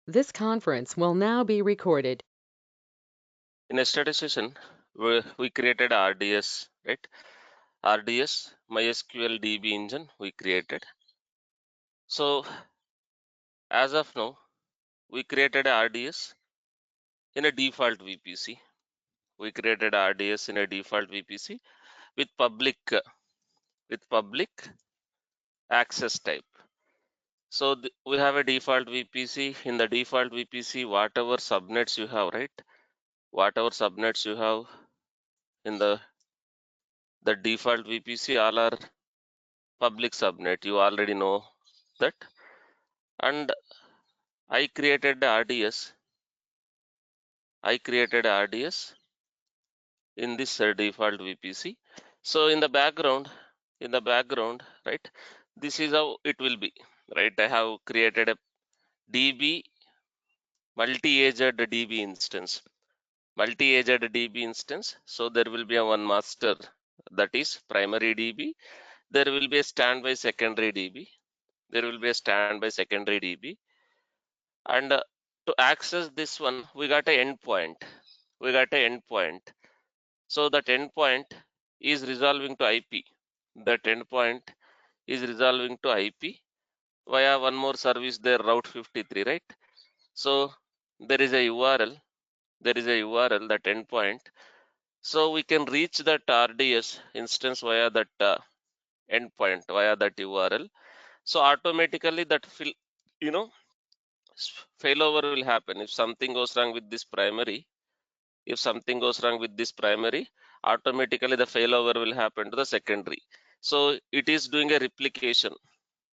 This conference will now be recorded. In yesterday's session, we created RDS, right? RDS, MySQL DB engine we created. So as of now, we created a RDS in a default VPC. We created RDS in a default VPC with public access type. So we have a default VPC. In the default VPC, whatever subnets you have, right? Whatever subnets you have in the default VPC, all are public subnet. You already know that. And I created the RDS. I created RDS in this default VPC. So in the background, right? This is how it will be, right? I have created a DB multi-aged DB instance, multi-aged DB instance. So there will be a one master, that is primary DB. There will be a standby secondary DB. There will be a standby secondary DB. And to access this one, we got a endpoint. We got a endpoint. So that endpoint is resolving to IP. That endpoint is resolving to IP via one more service there, Route 53, right? So there is a URL. There is a URL, that endpoint. So we can reach that RDS instance via that endpoint, via that URL. So automatically that you know, failover will happen. If something goes wrong with this primary, if something goes wrong with this primary, automatically the failover will happen to the secondary. So it is doing a replication.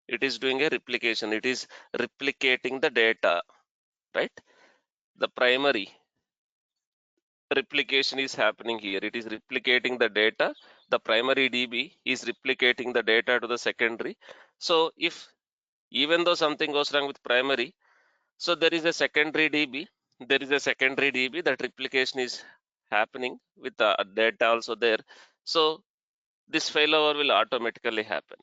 It is doing a replication. It is replicating the data, right? The primary replication is happening here. It is replicating the data. The primary DB is replicating the data to the secondary. So if even though something goes wrong with primary, so there is a secondary DB. There is a secondary DB, that replication is happening with the data also there. So this failover will automatically happen.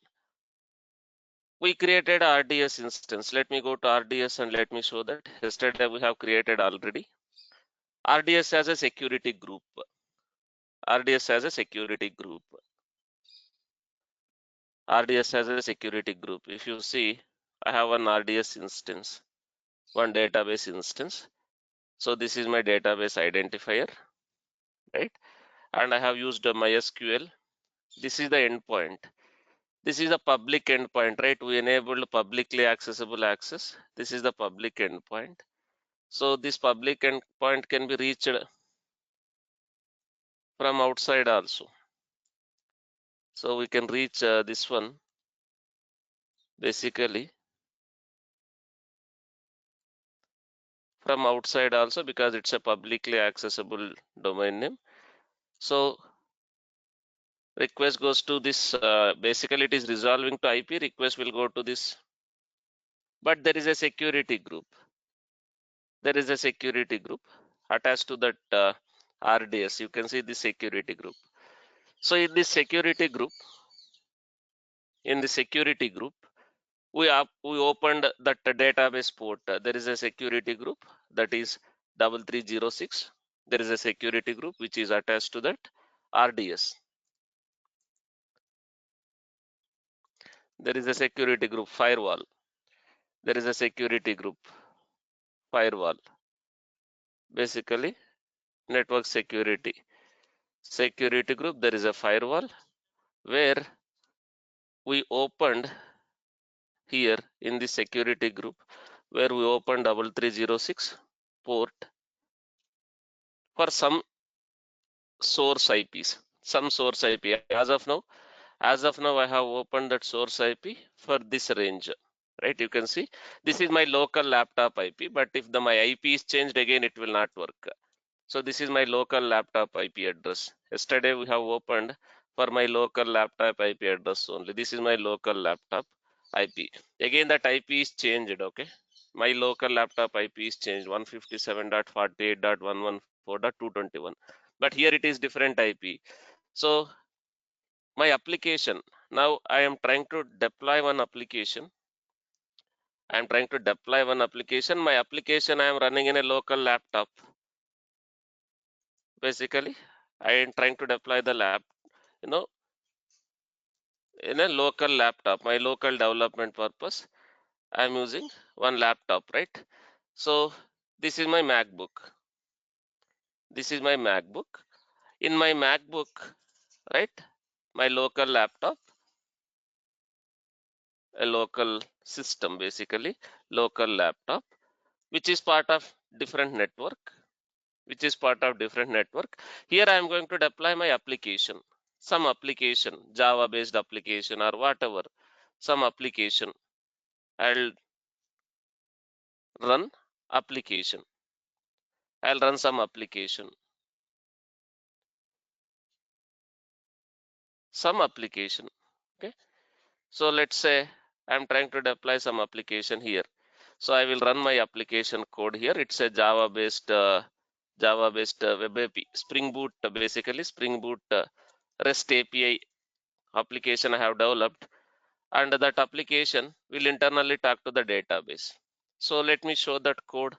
We created RDS instance. Let me go to RDS and let me show that. Yesterday we have created already. RDS as a security group. RDS as a security group. RDS as a security group. If you see, I have one RDS instance, one database instance. So this is my database identifier, right? And I have used MySQL. This is the endpoint. This is a public endpoint, right? We enabled publicly accessible access. This is the public endpoint. So this public endpoint can be reached from outside also. So we can reach this one basically from outside also, because it's a publicly accessible domain name. So request goes to this, basically it is resolving to IP, request will go to this, but there is a security group. There is a security group attached to that RDS. You can see the security group. So in this security group, we opened that database port. There is a security group, that is 3306. There is a security group which is attached to that RDS. There is a security group firewall. There is a security group firewall. Basically, network security group. There is a firewall where we opened here in the security group, where we opened 3306 port for some source IPs, some source IP. As of now, I have opened that source IP for this range, right? You can see this is my local laptop IP, but if my IP is changed again, it will not work. So this is my local laptop IP address. Yesterday we have opened for my local laptop IP address only. This is my local laptop IP. Again, that IP is changed, okay? My local laptop IP is changed, 157.48.114.221. But here it is different IP. So my application, now I am trying to deploy one application I'm trying to deploy one application. My application I am running in a local laptop. Basically, I am trying to deploy the lab, you know, in a local laptop, my local development purpose. I'm using one laptop, right? So this is my MacBook. This is my MacBook. In my MacBook, right? My local laptop, a local system, basically, local laptop, which is part of different network, which is part of different network. Here I am going to deploy my application, some application, Java based application or whatever, some application. I'll run application. I'll run some application, some application. Okay. So let's say I'm trying to deploy some application here. So I will run my application code here. It's a Java based web API, Spring Boot, basically Spring Boot REST API application I have developed, and that application will internally talk to the database. So let me show that code.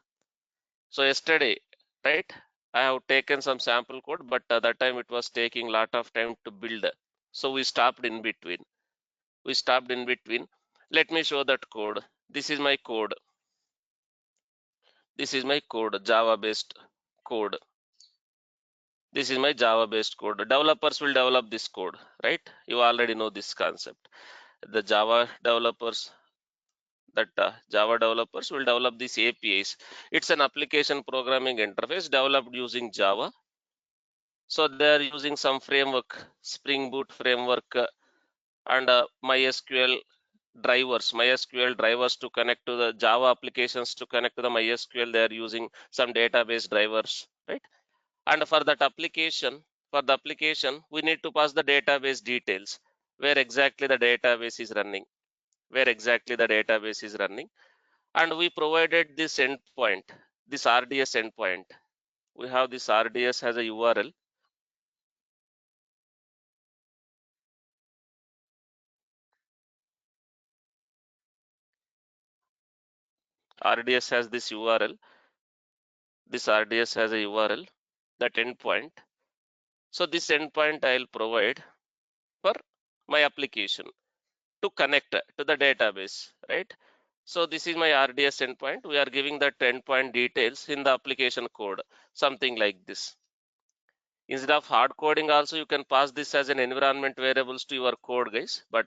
So yesterday, right, I have taken some sample code, but that time it was taking a lot of time to build. So we stopped in between. We stopped in between. Let me show that code. This is my code. This is my code, Java based code. This is my Java based code. Developers will develop this code, right? You already know this concept. The Java developers will develop these APIs. It's an application programming interface developed using Java. So they are using some framework, Spring Boot framework, and MySQL drivers to connect to the Java applications to connect to the MySQL. They are using some database drivers, right? And for that application, for the application, we need to pass the database details, where exactly the database is running, where exactly the database is running. And we provided this endpoint, this RDS endpoint. We have this RDS as a URL. RDS has this URL. This RDS has a URL, that endpoint. So this endpoint I'll provide for my application to connect to the database, right? So this is my RDS endpoint. We are giving that endpoint details in the application code, something like this. Instead of hard coding also, you can pass this as an environment variables to your code, guys. But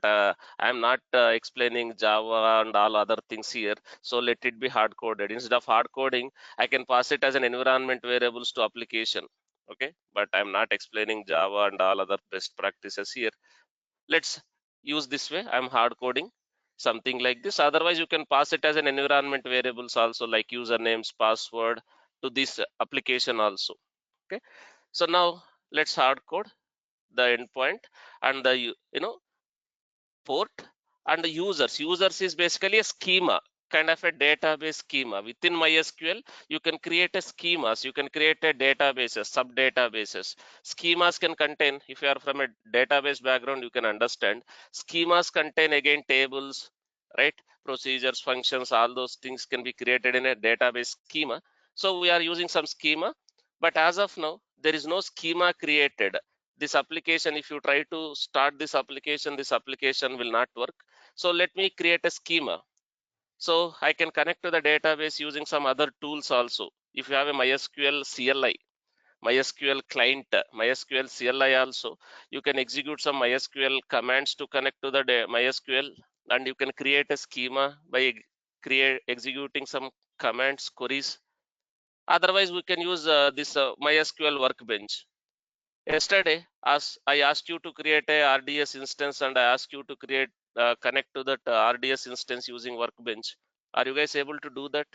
I'm not explaining Java and all other things here. So let it be hard coded. Instead of hard coding, I can pass it as an environment variables to application. Okay, but I'm not explaining Java and all other best practices here. Let's use this way. I'm hard coding something like this. Otherwise, you can pass it as an environment variables also, like usernames, password to this application also. Okay. So now let's hard code the endpoint and the port and the users. Users is basically a schema, kind of a database schema. Within MySQL, you can create a schemas. You can create a databases, sub databases. Schemas can contain, if you are from a database background, you can understand. Schemas contain again tables, right? Procedures, functions, all those things can be created in a database schema. So we are using some schema, but as of now, there is no schema created. This application, if you try to start this application will not work. So let me create a schema. So I can connect to the database using some other tools also. If you have a MySQL CLI, MySQL client, MySQL CLI also, you can execute some MySQL commands to connect to the MySQL, and you can create a schema by executing some commands, queries. Otherwise, we can use this MySQL workbench. Yesterday, as I asked you to create a RDS instance and I asked you to create connect to that RDS instance using Workbench. Are you guys able to do that?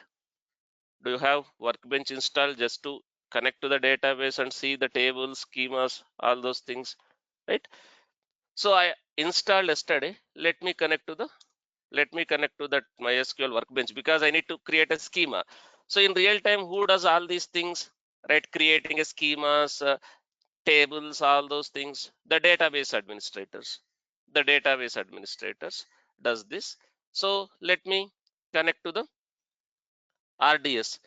Do you have Workbench installed just to connect to the database and see the tables, schemas, all those things, right? So I installed yesterday. Let me connect to that MySQL Workbench because I need to create a schema. So in real time, who does all these things, right? Creating a schemas, tables, all those things, the database administrators. The database administrators does this. So let me connect to the RDS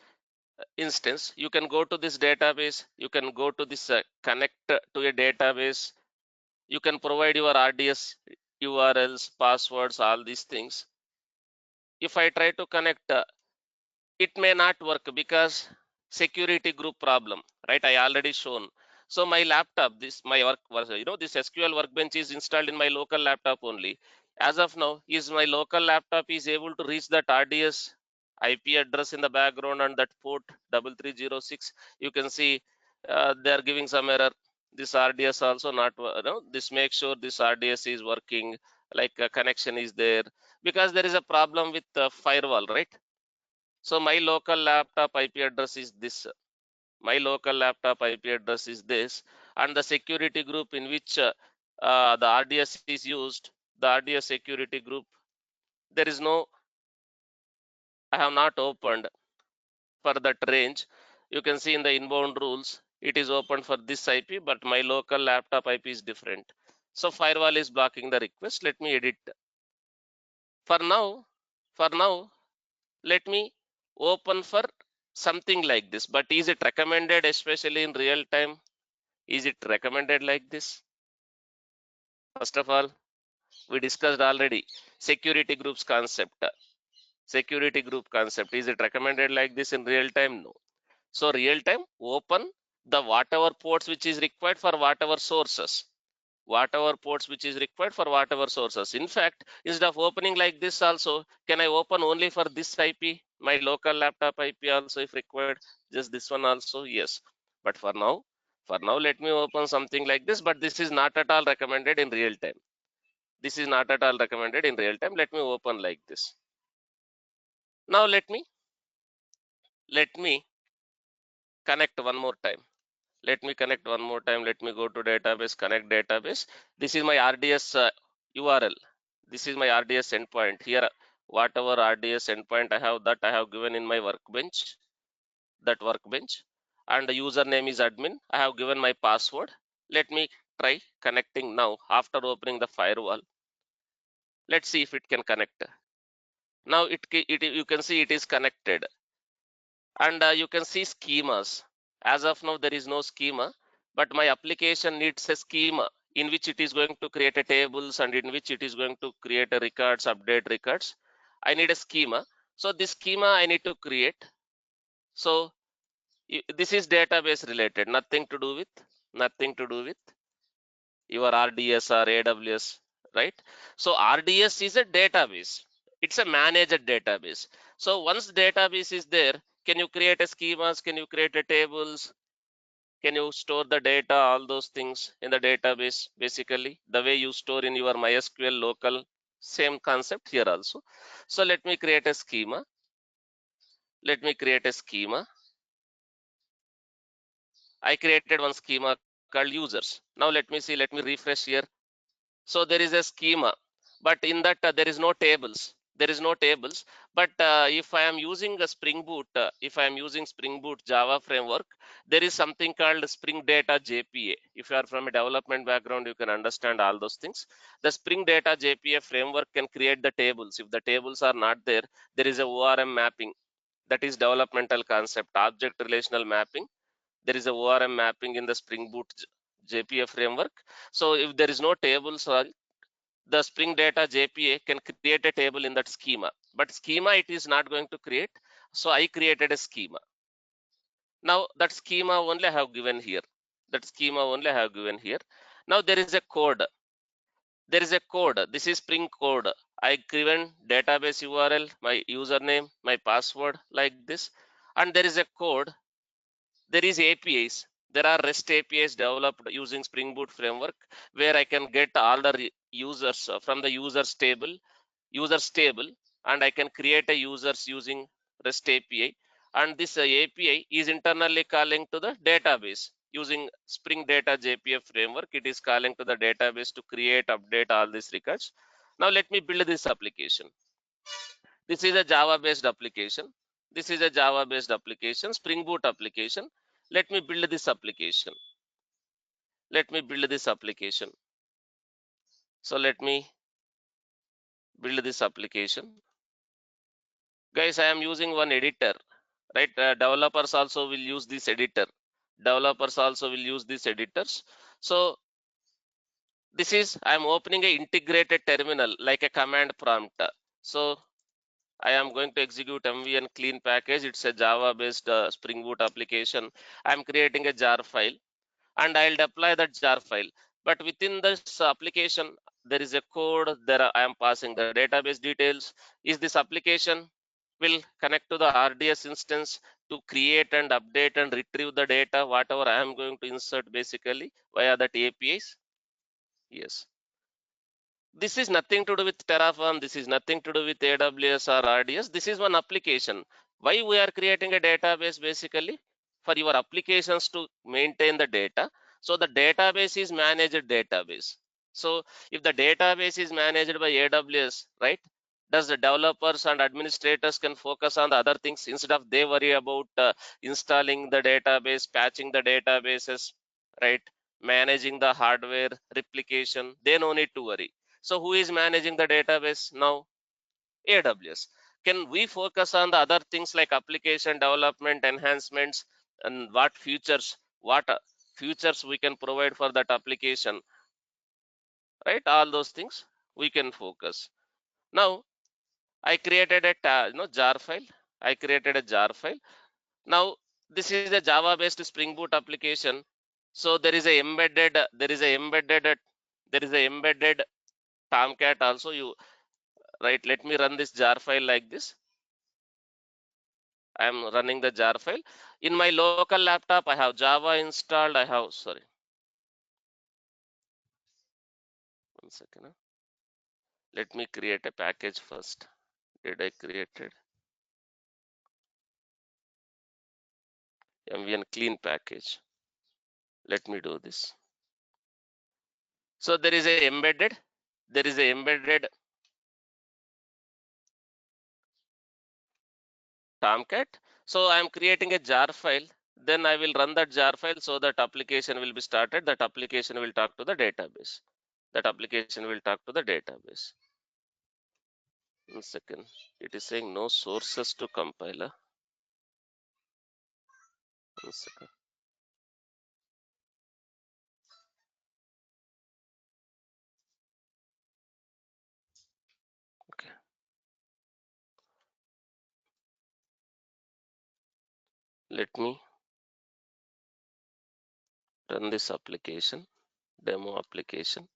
instance. You can go to this database. You can go to this connect to a database. You can provide your RDS URLs, passwords, all these things. If I try to connect, it may not work because security group problem, right? I already shown. So my laptop, this my work was, this SQL workbench is installed in my local laptop only. As of now, is my local laptop is able to reach that RDS IP address in the background and that port 3306. You can see they are giving some error. This RDS also not, this make sure this RDS is working, like a connection is there, because there is a problem with the firewall, right? So my local laptop IP address is this. My local laptop IP address is this, and the security group in which the RDS is used, the RDS security group, there is no, I have not opened for that range. You can see in the inbound rules, it is open for this IP, but my local laptop IP is different. So firewall is blocking the request. Let me edit. For now, for now, let me open for something like this. But is it recommended, especially in real time? Is it recommended like this? First of all, we discussed already security groups concept. Security group concept. Is it recommended like this in real time? No. So real time, open the whatever ports which is required for whatever sources. Whatever ports which is required for whatever sources. In fact, instead of opening like this also, can I open only for this IP, my local laptop IP also if required, just this one also? Yes. But for now, let me open something like this, but this is not at all recommended in real time. This is not at all recommended in real time. Let me open like this. Now let me connect one more time. Let me connect one more time. Let me go to database, connect database. This is my RDS URL. This is my RDS endpoint. Here, whatever RDS endpoint I have, that I have given in my workbench, that workbench. And the username is admin. I have given my password. Let me try connecting now after opening the firewall. Let's see if it can connect. Now you can see it is connected. And you can see schemas. As of now, there is no schema, but my application needs a schema in which it is going to create a tables and in which it is going to create a records, update records. I need a schema. So this schema I need to create. So this is database related, nothing to do with your RDS or AWS, right? So RDS is a database. It's a managed database. So once database is there, can you create a schemas? Can you create a tables? Can you store the data, all those things in the database? Basically, the way you store in your MySQL local, same concept here also. So let me create a schema. Let me create a schema. I created one schema called users. Now let me see. Let me refresh here. So there is a schema, but in that there is no tables. There is no tables. But if I am using a Spring Boot, if I am using Spring Boot Java framework, there is something called Spring Data JPA. If you are from a development background, you can understand all those things. The Spring Data JPA framework can create the tables. If the tables are not there, there is a ORM mapping. That is developmental concept, object relational mapping. There is a ORM mapping in the Spring Boot JPA framework. So if there is no tables, the Spring Data JPA can create a table in that schema. But schema it is not going to create. So I created a schema. Now that schema only I have given here. That schema only I have given here. Now there is a code. There is a code. This is Spring code. I given database URL, my username, my password like this. And there is a code. There is APIs. There are REST APIs developed using Spring Boot framework where I can get all the users from the users table, and I can create a users using REST API. And this API is internally calling to the database using Spring Data JPA framework. It is calling to the database to create, update all these records. Now let me build this application. This is a Java based application. This is a Java based application, Spring Boot application. Let me build this application. Let me build this application. So let me build this application. Guys, I am using one editor, right? Developers also will use this editor. Developers also will use these editors. So this is, I'm opening a integrated terminal like a command prompt. So I am going to execute mvn clean package. It's a Java based Spring Boot application. I'm creating a jar file and I'll deploy that jar file. But within this application, there is a code. I am passing the database details. Is this application will connect to the RDS instance to create and update and retrieve the data, whatever I am going to insert basically via that APIs? Yes. This is nothing to do with Terraform. This is nothing to do with AWS or RDS. This is one application. Why we are creating a database basically? For your applications to maintain the data. So the database is managed database. So if the database is managed by AWS, right? Does the developers and administrators can focus on the other things instead of they worry about installing the database, patching the databases, right? Managing the hardware replication. They no need to worry. So who is managing the database now? AWS. Can we focus on the other things like application development, enhancements, and what features we can provide for that application, right? All those things we can focus. Now I created a jar file. I created a jar file. Now this is a Java-based Spring Boot application. So there is a embedded Tomcat also. You right, let me run this jar file like this. I am running the jar file. In my local laptop I have Java installed. I have, sorry, 1 second, let me create a package first. Did I created mvn clean package? Let me do this. So there is a embedded Tomcat. So I am creating a jar file. Then I will run that jar file so that application will be started. That application will talk to the database. That application will talk to the database. 1 second. It is saying no sources to compiler. 1 second. Okay. Let me run this application, demo application,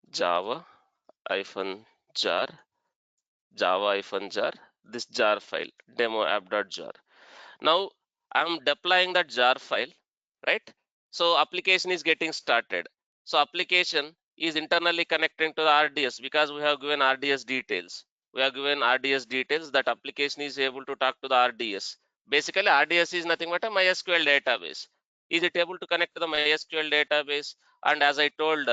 Java hyphen jar, Java hyphen jar, this jar file, demo app.jar. Now I'm deploying that jar file, right? So application is getting started. So application is internally connecting to the RDS because we have given RDS details. We have given RDS details that application is able to talk to the RDS. Basically, RDS is nothing but a MySQL database. Is it able to connect to the MySQL database? And as I told,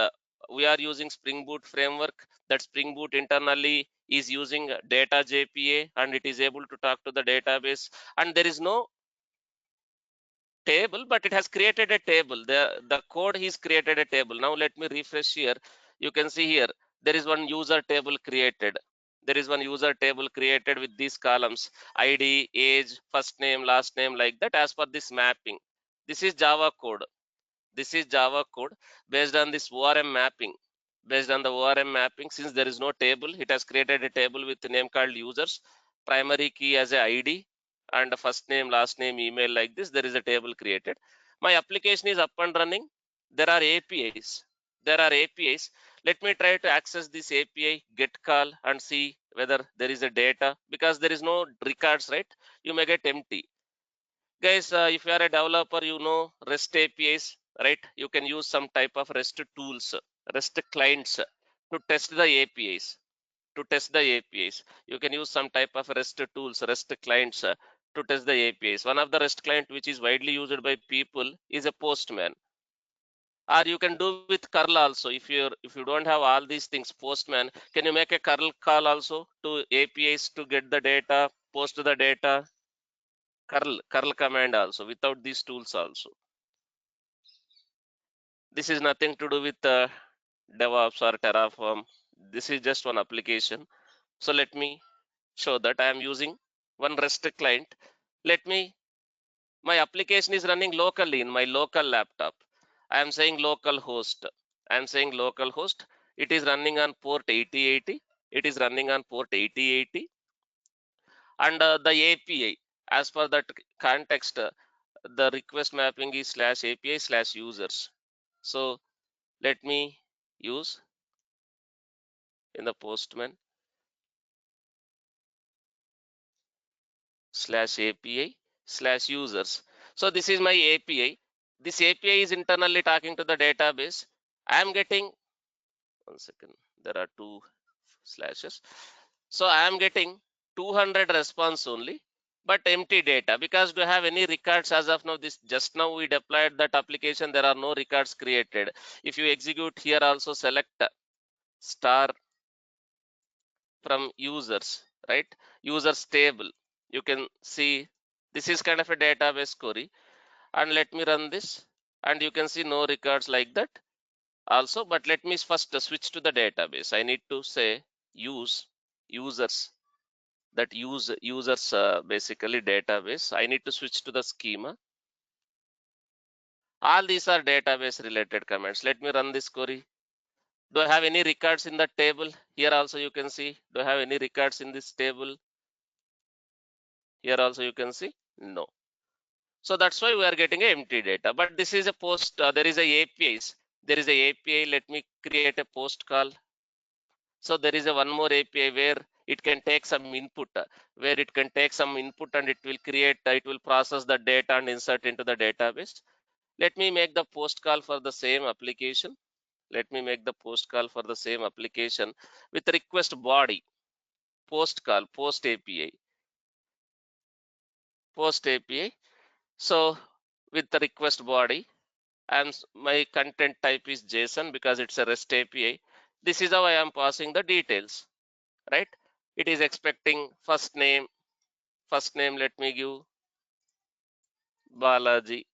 we are using Spring Boot framework. That Spring Boot internally is using data JPA and it is able to talk to the database. And there is no table, but it has created a table. The code has created a table. Now let me refresh here. You can see here there is one user table created. There is one user table created with these columns: ID, age, first name, last name, like that, as per this mapping. This is Java code. This is Java code based on this ORM mapping. Based on the ORM mapping, since there is no table, it has created a table with the name called users, primary key as a ID, and a first name, last name, email, like this. There is a table created. My application is up and running. There are APIs. There are APIs. Let me try to access this API, get call, and see whether there is a data, because there is no records, right? You may get empty. Guys, if you are a developer, you know REST APIs, right? You can use some type of REST tools, REST clients to test the APIs. To test the APIs, you can use some type of REST tools, REST clients to test the APIs. One of the REST client which is widely used by people is a Postman, or you can do with curl also. If you don't have all these things, Postman, can you make a curl call also to APIs to get the data, post the data? Curl command also, without these tools also. This is nothing to do with DevOps or Terraform. This is just one application. So let me show that I am using one REST client. Let me, my application is running locally in my local laptop. I am saying local host. I am saying local host. It is running on port 8080. It is running on port 8080. And the API, as per that context, the request mapping is /API/users. So let me use in the Postman /API/users. So this is my API. This API is internally talking to the database. I am getting, one second, there are two slashes. So I am getting 200 response only, but empty data, because do you have any records as of now? This just now we deployed that application, there are no records created. If you execute here, also select star from users, right? Users table. You can see this is kind of a database query. And let me run this, and you can see no records like that also. But let me first switch to the database. I need to say use users, that use users basically database. I need to switch to the schema. All these are database related comments. Let me run this query. Do I have any records in the table? Here also you can see, do I have any records in this table? Here also you can see no. So that's why we are getting a empty data. But this is a post, there is a APIs. There is a API. Let me create a post call. So there is a one more API where it can take some input, where it can take some input and it will create, it will process the data and insert into the database. Let me make the post call for the same application. Let me make the post call for the same application with request body, post call, post API, post API. So with the request body, and my content type is JSON because it's a REST API. This is how I am passing the details, right? It is expecting first name. First name, let me give Balaji.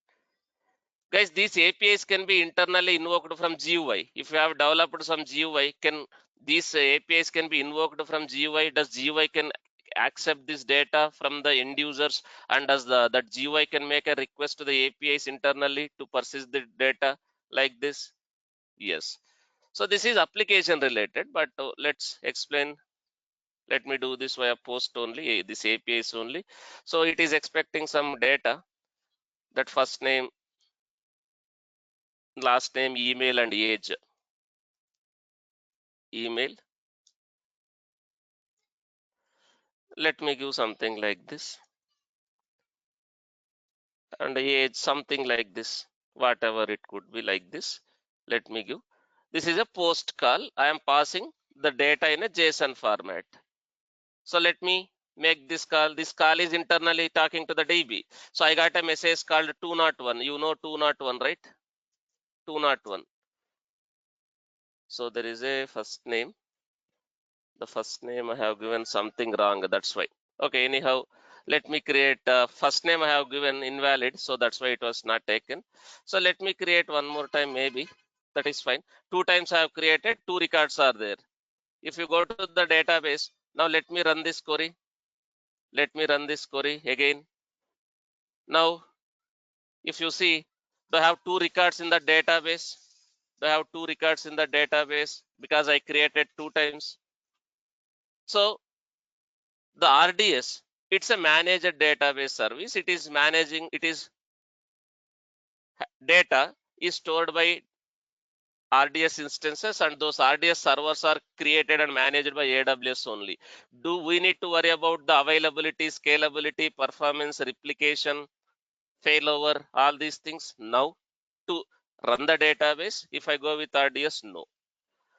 Guys, these APIs can be internally invoked from GUI. If you have developed some GUI, can these APIs can be invoked from GUI? Does GUI can accept this data from the end users, and does that GUI can make a request to the APIs internally to persist the data like this? Yes. So this is application related, but let's explain. Let me do this via post only, this APIs only. So it is expecting some data, that first name, last name, email, and age. Email. Let me give something like this, and age something like this, whatever it could be like this. Let me give. This is a post call. I am passing the data in a JSON format. So let me make this call. This call is internally talking to the DB. So I got a message called 201. You know 201, right? 201. So there is a first name. The first name I have given something wrong. That's why. Okay, anyhow, let me create first name I have given invalid. So that's why it was not taken. So let me create one more time, maybe. That is fine. Two times I have created, two records are there. If you go to the database, now let me run this query. Let me run this query again. Now, if you see, do I have two records in the database? Do I have two records in the database because I created two times? So the RDS, it's a managed database service. It is managing, it is data is stored by RDS instances, and those RDS servers are created and managed by AWS only. Do we need to worry about the availability, scalability, performance, replication, failover, all these things? Now, to run the database, if I go with RDS, no.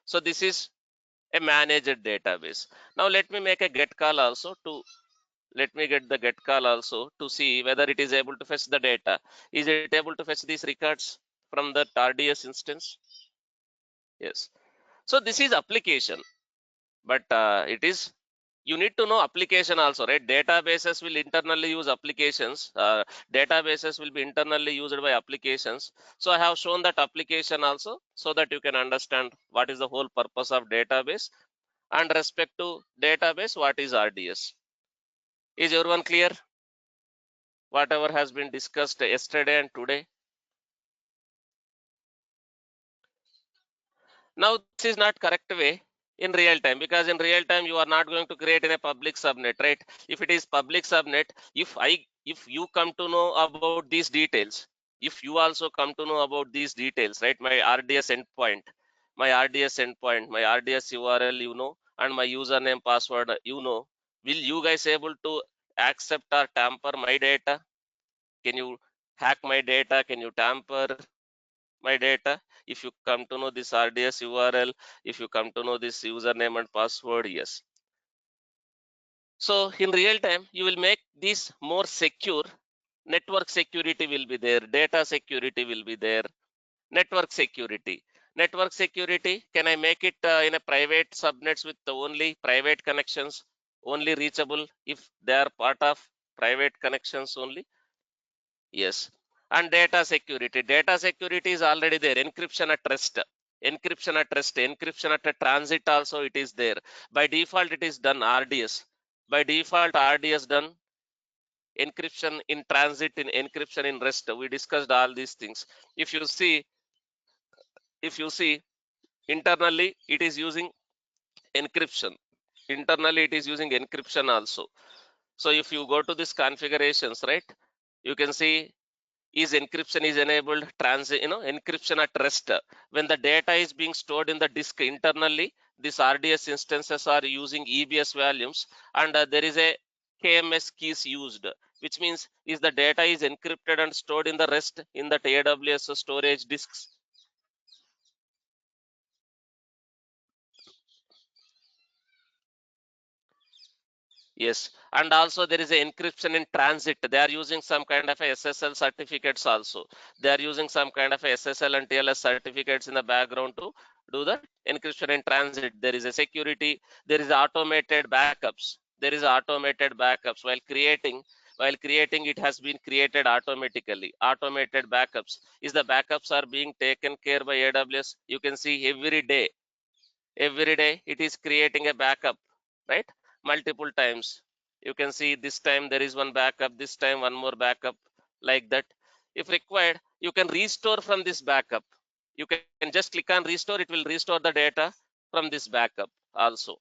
So this is a managed database. Now let me make a get call also to, let me get the get call also to see whether it is able to fetch the data. Is it able to fetch these records from the RDS instance? Yes. So this is application, but it is You need to know application also, right? Databases will internally use applications. Databases will be internally used by applications. So I have shown that application also so that you can understand what is the whole purpose of database, and respect to database, what is RDS. Is everyone clear? Whatever has been discussed yesterday and today. Now this is not correct way in real time, because in real time you are not going to create in a public subnet, right? If it is public subnet, if you come to know about these details, if you also come to know about these details, right? My RDS endpoint, my RDS URL, you know, and my username password, you know, will you guys able to accept or tamper my data? Can you hack my data? Can you tamper my data? If you come to know this RDS URL, if you come to know this username and password, yes. So in real time, you will make this more secure. Network security will be there, data security will be there, network security. Network security, can I make it in a private subnets with the only private connections, only reachable if they are part of private connections only? Yes. And data security. Data security is already there. Encryption at rest. Encryption at rest. Encryption at a transit also it is there. By default, it is done RDS. By default, RDS done. Encryption in transit, in encryption in rest. We discussed all these things. If you see, if you see internally, it is using encryption. Internally, it is using encryption also. So if you go to this configurations, right, you can see is encryption is enabled, transit, encryption at rest. When the data is being stored in the disk internally, these RDS instances are using EBS values, and there is a KMS keys used, which means is the data is encrypted and stored in the rest in the AWS storage disks. Yes, and also there is a encryption in transit. They are using some kind of a SSL certificates also. They are using some kind of a SSL and TLS certificates in the background to do the encryption in transit. There is a security. There is automated backups. There is automated backups while creating it has been created automatically. Automated backups is the backups are being taken care by AWS. You can see every day it is creating a backup, right? Multiple times you can see this time there is one backup, this time one more backup, like that. If required, you can restore from this backup. You can just click on restore, it will restore the data from this backup also.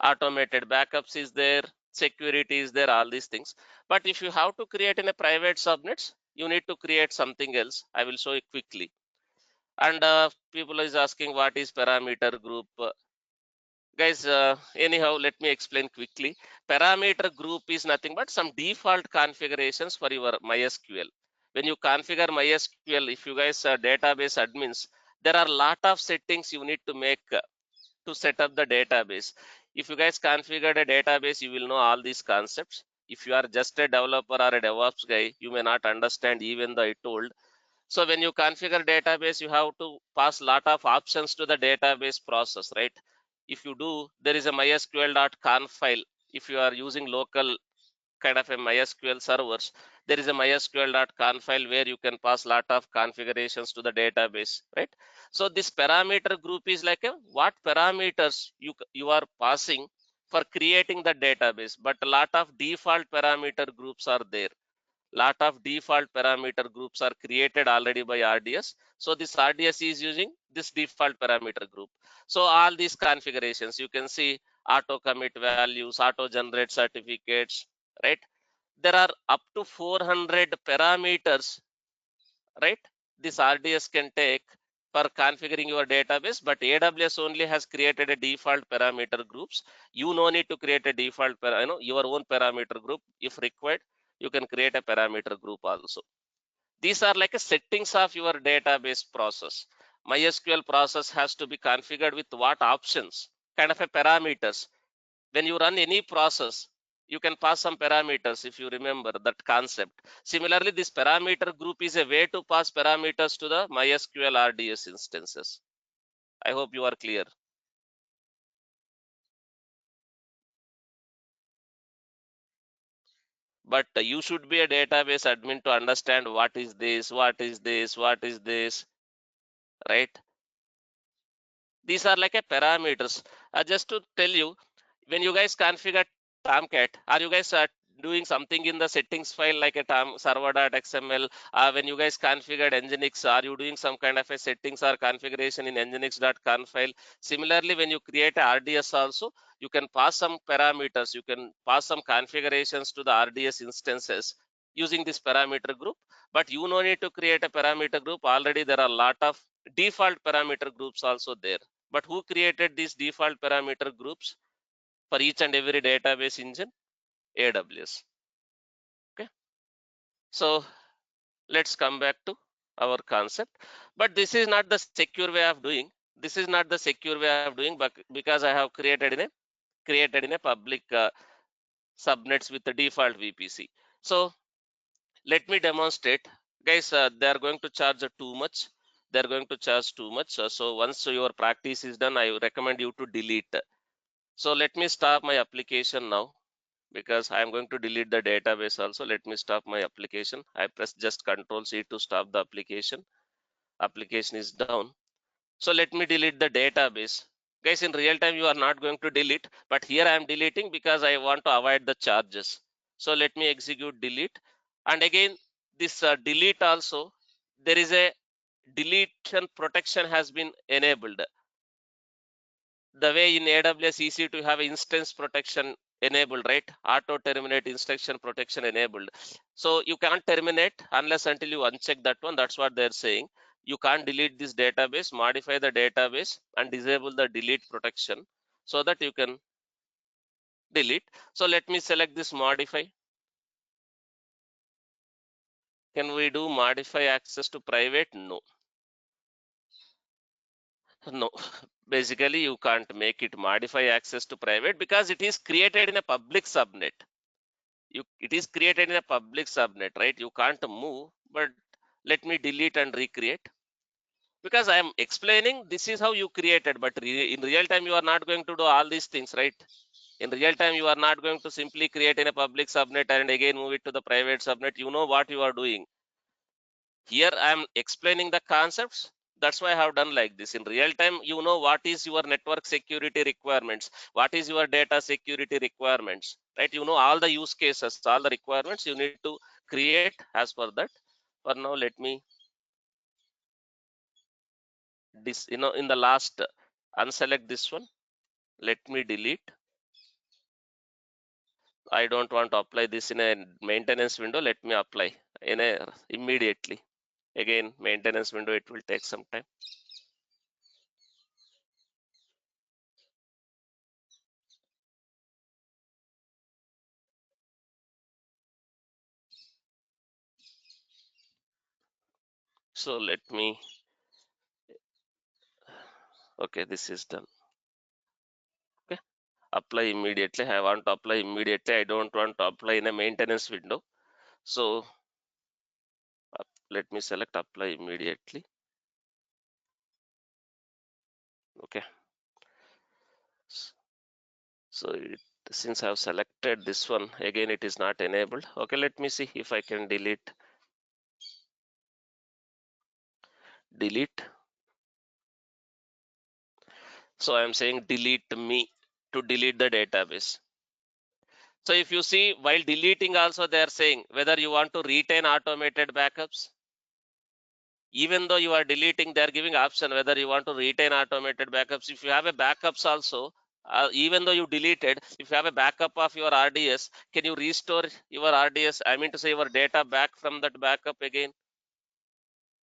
Automated backups is there, security is there, all these things. But if you have to create in a private subnets, you need to create something else. I will show you quickly. And people is asking what is parameter group. Guys, anyhow, let me explain quickly. Parameter group is nothing but some default configurations for your MySQL. When you configure MySQL, if you guys are database admins, there are a lot of settings you need to make to set up the database. If you guys configure a database, you will know all these concepts. If you are just a developer or a DevOps guy, you may not understand even though I told. So when you configure database, you have to pass lot of options to the database process, right? If you do, there is a mysql.conf file. If you are using local kind of a MySQL servers, there is a mysql.conf file where you can pass lot of configurations to the database, right? So this parameter group is like a what parameters you are passing for creating the database, but a lot of default parameter groups are there. Lot of default parameter groups are created already by RDS. So this RDS is using this default parameter group. So all these configurations, you can see auto commit values, auto generate certificates, right? There are up to 400 parameters, right? This RDS can take for configuring your database, but AWS only has created a default parameter groups. You no need to create a default, your own parameter group. If required, you can create a parameter group also. These are like a settings of your database process. MySQL process has to be configured with what options, kind of a parameters. When you run any process, you can pass some parameters if you remember that concept. Similarly, this parameter group is a way to pass parameters to the MySQL RDS instances. I hope you are clear. But you should be a database admin to understand what is this, what is this, what is this, right? These are like a parameters. Just to tell you, when you guys configure Tomcat, are you guys doing something in the settings file like a server.xml? When you guys configured Nginx, are you doing some kind of a settings or configuration in nginx.conf file? Similarly, when you create a RDS also, you can pass some parameters, you can pass some configurations to the RDS instances using this parameter group. But you no need to create a parameter group. Already there are a lot of default parameter groups also there. But who created these default parameter groups for each and every database engine? AWS. Okay. So let's come back to our concept. But this is not the secure way of doing. This is not the secure way of doing, but because I have created in a public subnets with the default VPC. So let me demonstrate, guys. They are going to charge too much. They are going to charge too much. So once your practice is done, I recommend you to delete. So let me stop my application now because I am going to delete the database also. Let me stop my application. I press just Control C to stop the application. Application is down. So let me delete the database. Guys, in real time, you are not going to delete, but here I am deleting because I want to avoid the charges. So let me execute delete. And again, this delete also, there is a deletion protection has been enabled. The way in AWS EC2 have instance protection enabled, right? Auto terminate instruction protection enabled. So you can't terminate unless until you uncheck that one. That's what they're saying. You can't delete this database, modify the database and disable the delete protection so that you can delete. So let me select this modify. Can we do modify access to private? No, no. Basically, you can't make it modify access to private because it is created in a public subnet. It is created in a public subnet, right? You can't move, but let me delete and recreate because I am explaining this is how you created, but in real time you are not going to do all these things, right? In real time you are not going to simply create in a public subnet and again move it to the private subnet. You know what you are doing. Here I am explaining the concepts. That's why I have done like this. In real time, you know what is your network security requirements, what is your data security requirements, right? You know all the use cases, all the requirements you need to create as per that. For now, let me this, in the last unselect this one. Let me delete. I don't want to apply this in a maintenance window. Let me apply in a immediately. Again, maintenance window, it will take some time. So let me, okay, this is done. Okay, apply immediately. I want to apply immediately. I don't want to apply in a maintenance window. So let me select apply immediately. Okay, so since I have selected this one, again it is not enabled. Okay, let me see if I can delete. So I am saying delete me to delete the database. So if you see, while deleting also they are saying whether you want to retain automated backups. Even though you are deleting, they are giving option whether you want to retain automated backups. If you have a backups also, even though you deleted, if you have a backup of your RDS, can you restore your RDS? I mean to say your data back from that backup again.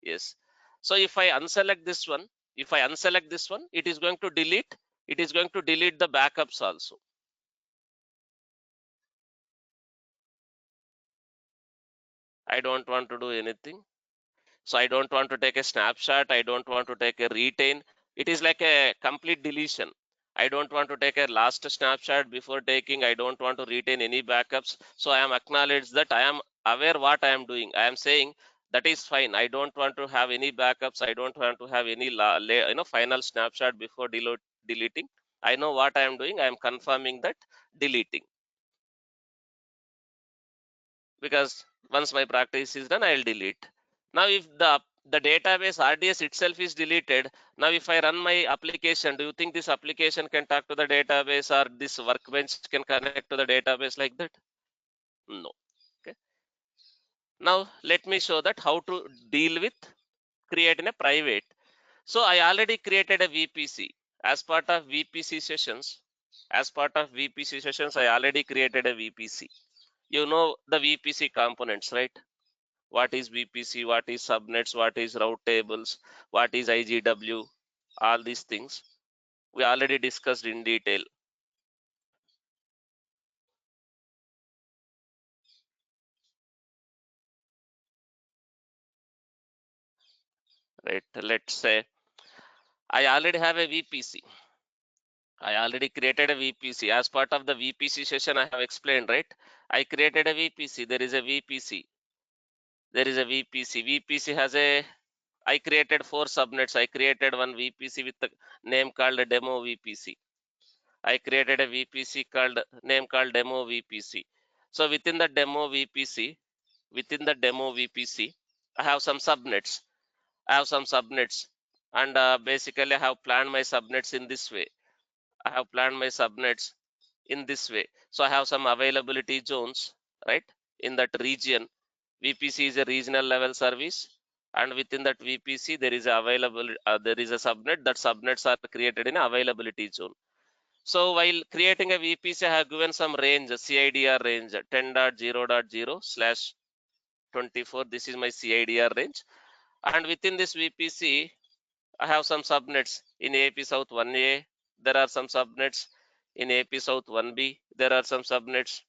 Yes. So if I unselect this one, it is going to delete. It is going to delete the backups also. I don't want to do anything. So I don't want to take a snapshot. I don't want to take a retain. It is like a complete deletion. I don't want to take a last snapshot before taking. I don't want to retain any backups. So I am acknowledged that I am aware what I am doing. I am saying that is fine. I don't want to have any backups. I don't want to have any final snapshot before deleting. I know what I am doing. I am confirming that deleting. because once my practice is done, I'll delete. Now, if the database RDS itself is deleted, now if I run my application, do you think this application can talk to the database or this workbench can connect to the database like that? No. Okay. Now let me show that how to deal with create in a private. So I already created a VPC as part of VPC sessions. As part of VPC sessions, I already created a VPC. You know the VPC components, right? What is VPC, what is subnets, what is route tables, what is IGW, all these things we already discussed in detail, right? Let's say I already have a VPC. I already created a VPC. As part of the VPC session, I have explained, right? I created a VPC. There is a VPC. There is a VPC. VPC has a, I created 4 subnets. I created one VPC with the name called demo VPC. I created a VPC called name called demo VPC. So within the demo VPC, I have some subnets. And basically I have planned my subnets in this way. I have planned my subnets in this way. So I have some availability zones, right? In that region, VPC is a regional level service, and within that VPC there is a subnet. That subnets are created in availability zone. So while creating a VPC, I have given some range, CIDR range 10.0.0/24. This is my CIDR range, and within this VPC, I have some subnets in AP South 1A. There are some subnets in AP South 1B. There are some subnets.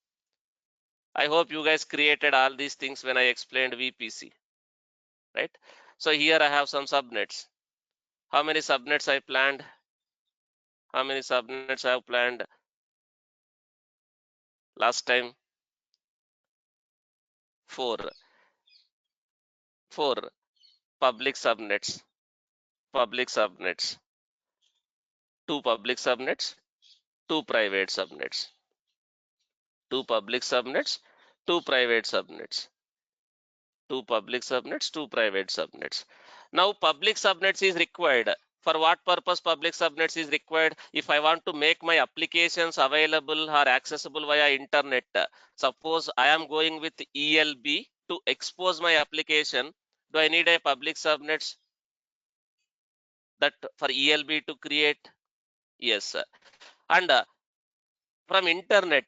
I hope you guys created all these things when I explained VPC, right? So here I have some subnets. How many subnets I planned? How many subnets I have planned last time? 4. 4 public subnets. Public subnets. 2 public subnets. 2 private subnets. 2 public subnets. 2 private subnets. 2 public subnets, 2 private subnets. Now public subnets is required. For what purpose public subnets is required? If I want to make my applications available or accessible via internet, suppose I am going with ELB to expose my application, do I need a public subnets that for ELB to create? Yes. And from internet,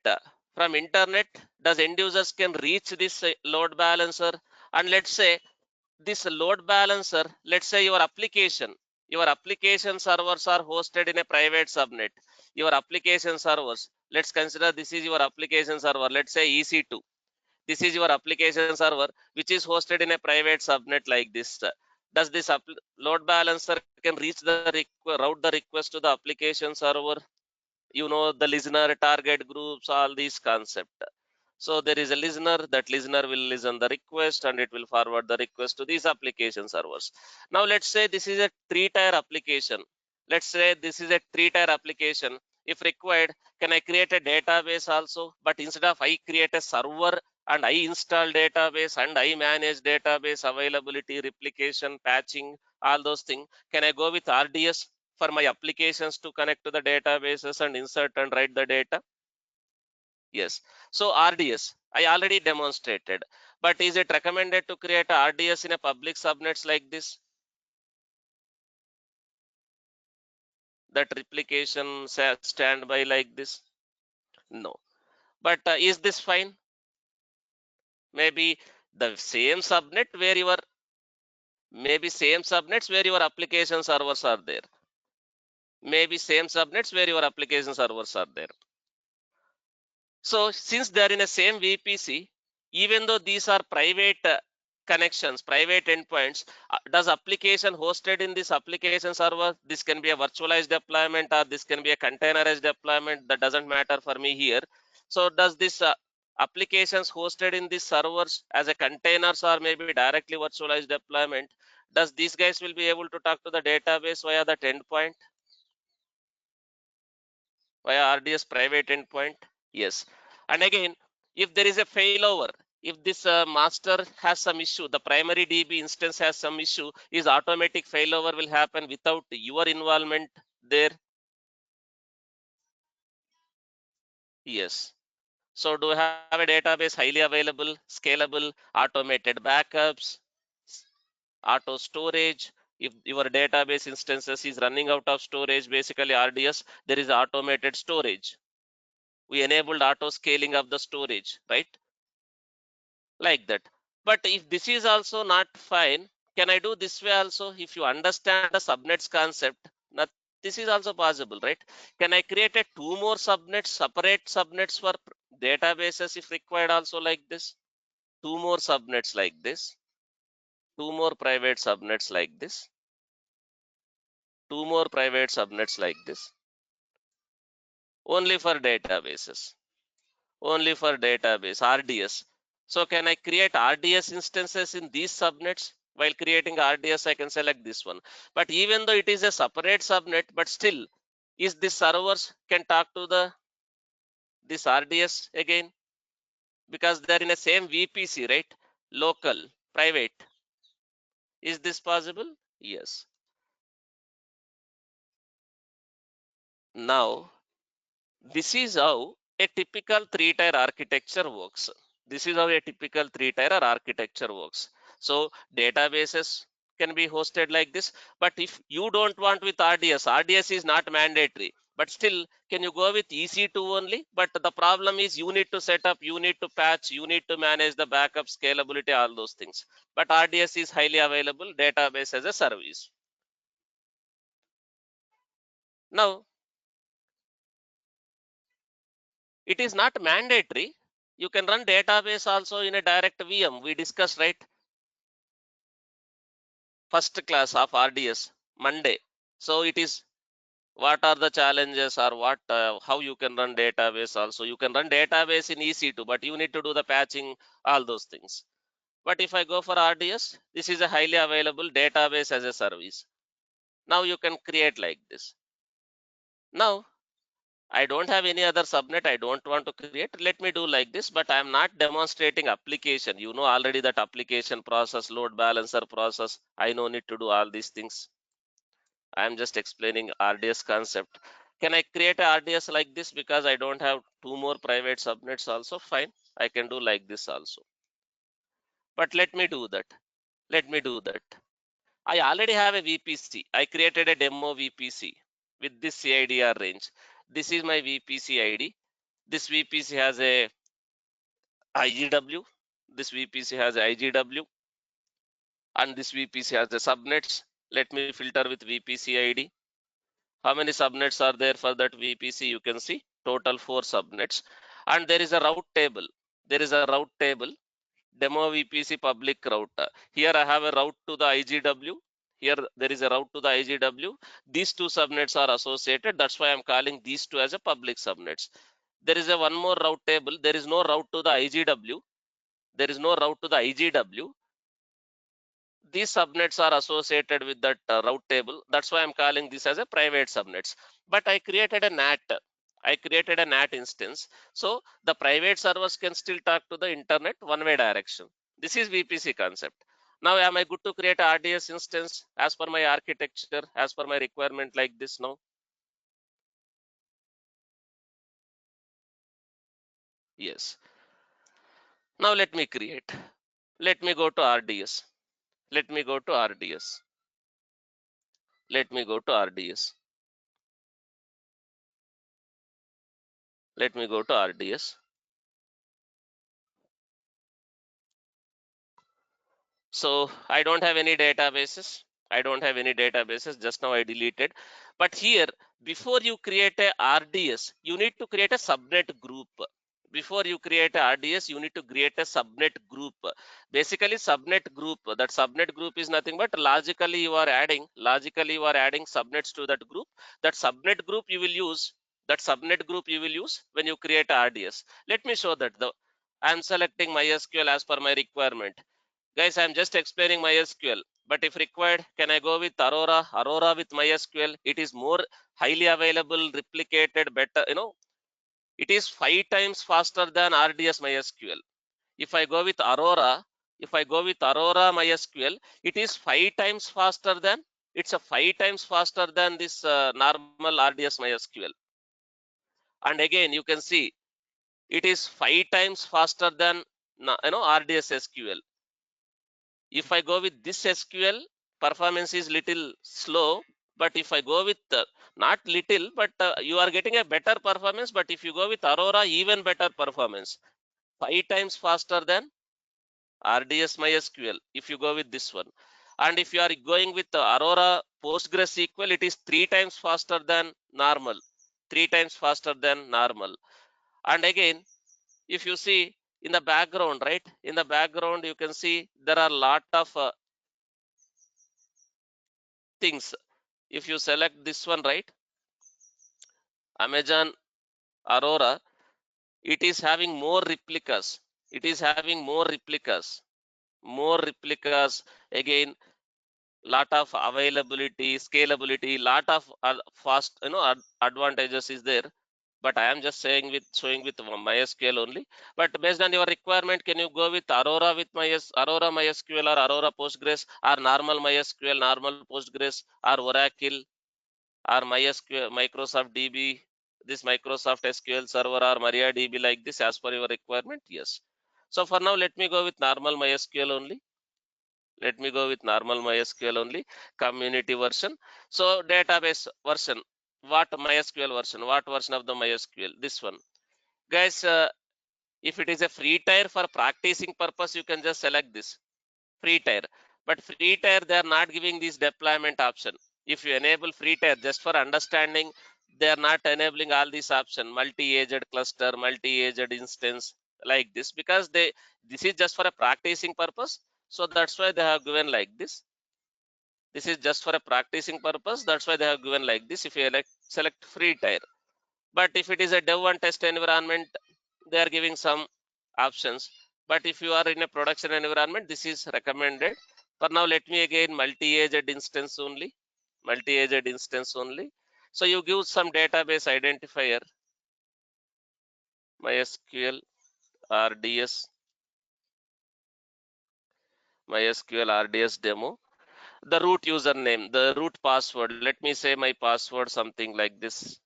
does end users can reach this load balancer? And let's say this load balancer, let's say your application servers are hosted in a private subnet. Your application servers, let's consider this is your application server, let's say EC2. This is your application server which is hosted in a private subnet like this. Does this load balancer can reach the route the request to the application server? You know, the listener, target groups, all these concept. So there is a listener, that listener will listen the request and it will forward the request to these application servers. Now let's say this is a 3-tier application. Let's say this is a 3-tier application. If required, can I create a database also? But instead of I create a server and I install database and I manage database availability, replication, patching, all those things, can I go with RDS for my applications to connect to the databases and insert and write the data? Yes. So RDS, I already demonstrated. But is it recommended to create a RDS in a public subnets like this? That replication standby like this? No. But is this fine? Maybe the same subnet where your application servers are there. Maybe same subnets where your application servers are there. So since they are in the same VPC, even though these are private connections, private endpoints, does application hosted in this application server, this can be a virtualized deployment or this can be a containerized deployment, that doesn't matter for me here. So does this applications hosted in these servers as a containers or maybe directly virtualized deployment, does these guys will be able to talk to the database via that endpoint, via RDS private endpoint? Yes. And again, if there is a failover, If this master has some issue, the primary DB instance has some issue, is automatic failover will happen without your involvement there? Yes. So do we have a database highly available, scalable, automated backups, auto storage? If your database instances is running out of storage, basically RDS, there is automated storage. We enabled auto scaling of the storage, right? Like that. But if this is also not fine, can I do this way also? If you understand the subnets concept, not, this is also possible, right? Can I create a two more subnets, separate subnets for databases if required also like this? Two more subnets like this, two more private subnets like this, two more private subnets like this, only for databases, only for database, RDS. So can I create RDS instances in these subnets? While creating RDS, I can select this one. But even though it is a separate subnet, but still, is this servers can talk to the this RDS again? Because they're in the same VPC, right? Local, private. Is this possible? Yes. Now, this is how a typical three-tier architecture works. This is how a typical three-tier architecture works. So databases can be hosted like this. But if you don't want with RDS, RDS is not mandatory. But still, can you go with EC2 only? But the problem is you need to set up, you need to patch, you need to manage the backup, scalability, all those things. But RDS is highly available, database as a service. Now, it is not mandatory. You can run database also in a direct VM. We discussed, right? First class of RDS, Monday. So it is what are the challenges or what how you can run database also. You can run database in EC2, but you need to do the patching, all those things. But if I go for RDS, this is a highly available database as a service. Now you can create like this. Now I don't have any other subnet I don't want to create. Let me do like this, but I'm not demonstrating application. You know already that application process, load balancer process. I no need to do all these things. I'm just explaining RDS concept. Can I create a RDS like this because I don't have two more private subnets also? Fine. I can do like this also. But let me do that. Let me do that. I already have a VPC. I created a demo VPC with this CIDR range. This is my VPC ID. This VPC has a IGW. This VPC has a IGW, and this VPC has the subnets. Let me filter with VPC ID. How many subnets are there for that VPC? You can see total 4 subnets. And there is a route table. There is a route table. Demo VPC public route. Here I have a route to the IGW. Here there is a route to the IGW. These two subnets are associated. That's why I'm calling these two as a public subnets. There is a one more route table. There is no route to the IGW. There is no route to the IGW. These subnets are associated with that route table. That's why I'm calling this as a private subnets. But I created a NAT. I created a NAT instance. So the private servers can still talk to the internet one-way direction. This is VPC concept. Now, am I good to create a RDS instance as per my architecture, as per my requirement like this now? Yes. Now let me create. Let me go to RDS. Let me go to RDS. Let me go to RDS. Let me go to RDS. So I don't have any databases. I don't have any databases. Just now I deleted. But here, before you create a RDS, you need to create a subnet group. Before you create a RDS, you need to create a subnet group. Basically, subnet group. That subnet group is nothing but logically you are adding subnets to that group. That subnet group you will use. That subnet group you will use when you create a RDS. Let me show that. I'm selecting MySQL as per my requirement. Guys, I'm just explaining MySQL, but if required, can I go with Aurora? Aurora with MySQL, it is more highly available, replicated, better, it is 5 times faster than RDS MySQL. If I go with Aurora, MySQL, it is 5 times faster than, it's a 5 times faster than this normal RDS MySQL. And again, you can see it is 5 times faster than RDS SQL. If I go with this SQL, performance is little slow. But if I go with not little, but you are getting a better performance. But if you go with Aurora, even better performance, 5 times faster than RDS MySQL. If you go with this one, and if you are going with Aurora PostgreSQL, it is 3 times faster than normal. 3 times faster than normal. And again, if you see in the background, right? In the background, you can see there are a lot of things. If you select this one, right? Amazon Aurora, it is having more replicas. It is having more replicas. More replicas. Again, lot of availability, scalability, lot of fast, advantages is there. But I am just saying with showing with MySQL only. But based on your requirement, can you go with Aurora with Aurora MySQL or Aurora Postgres or normal MySQL, normal Postgres or Oracle or MySQL, Microsoft DB, this Microsoft SQL Server or MariaDB like this as per your requirement? Yes. So for now, let me go with normal MySQL only. Let me go with normal MySQL only, community version. So database version, what MySQL version, what version of the MySQL? This one. Guys, if it is a free tier for practicing purpose, you can just select this free tier. But free tier, they are not giving this deployment option. If you enable free tier, just for understanding, they are not enabling all these option, multi-aged cluster, multi-aged instance like this, because this is just for a practicing purpose. So that's why they have given like this. This is just for a practicing purpose. That's why they have given like this. If you select free tier, but if it is a dev and test environment, they are giving some options. But if you are in a production environment, this is recommended. For now, let me again multi-aged instance only. Multi-aged instance only. So you give some database identifier, MySQL RDS, MySQL RDS demo. The root username, the root password. Let me say my password something like this.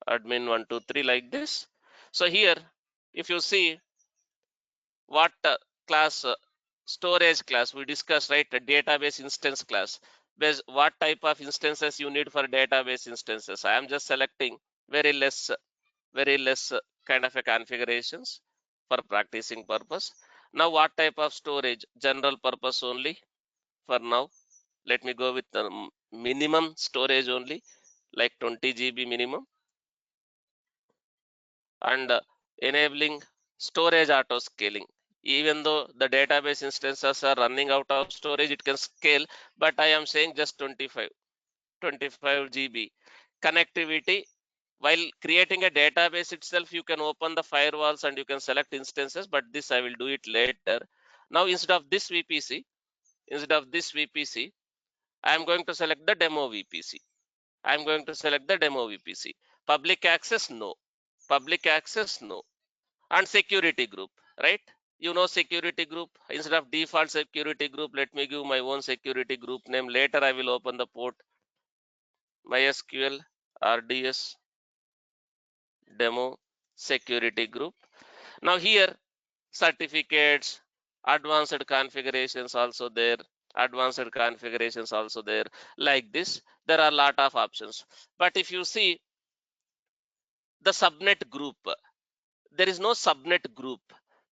Admin123 like this. So here, if you see what class, storage class we discussed, right? A database instance class. What type of instances you need for database instances? I am just selecting very less, very less kind of a configurations for practicing purpose. Now, what type of storage? General purpose only for now. Let me go with the minimum storage only, like 20 GB minimum, and enabling storage auto scaling. Even though the database instances are running out of storage, it can scale, but I am saying just 25 GB connectivity. While creating a database itself, you can open the firewalls and you can select instances, but this I will do it later. Now, instead of this VPC, I am going to select the demo VPC. I am going to select the demo VPC. Public access, no. Public access, no. And security group, right? You know security group. Instead of default security group, let me give my own security group name. Later I will open the port. MySQL RDS demo security group. Now here, certificates, advanced configurations also there, advanced configurations also there. Like this, there are a lot of options. But if you see the subnet group, there is no subnet group.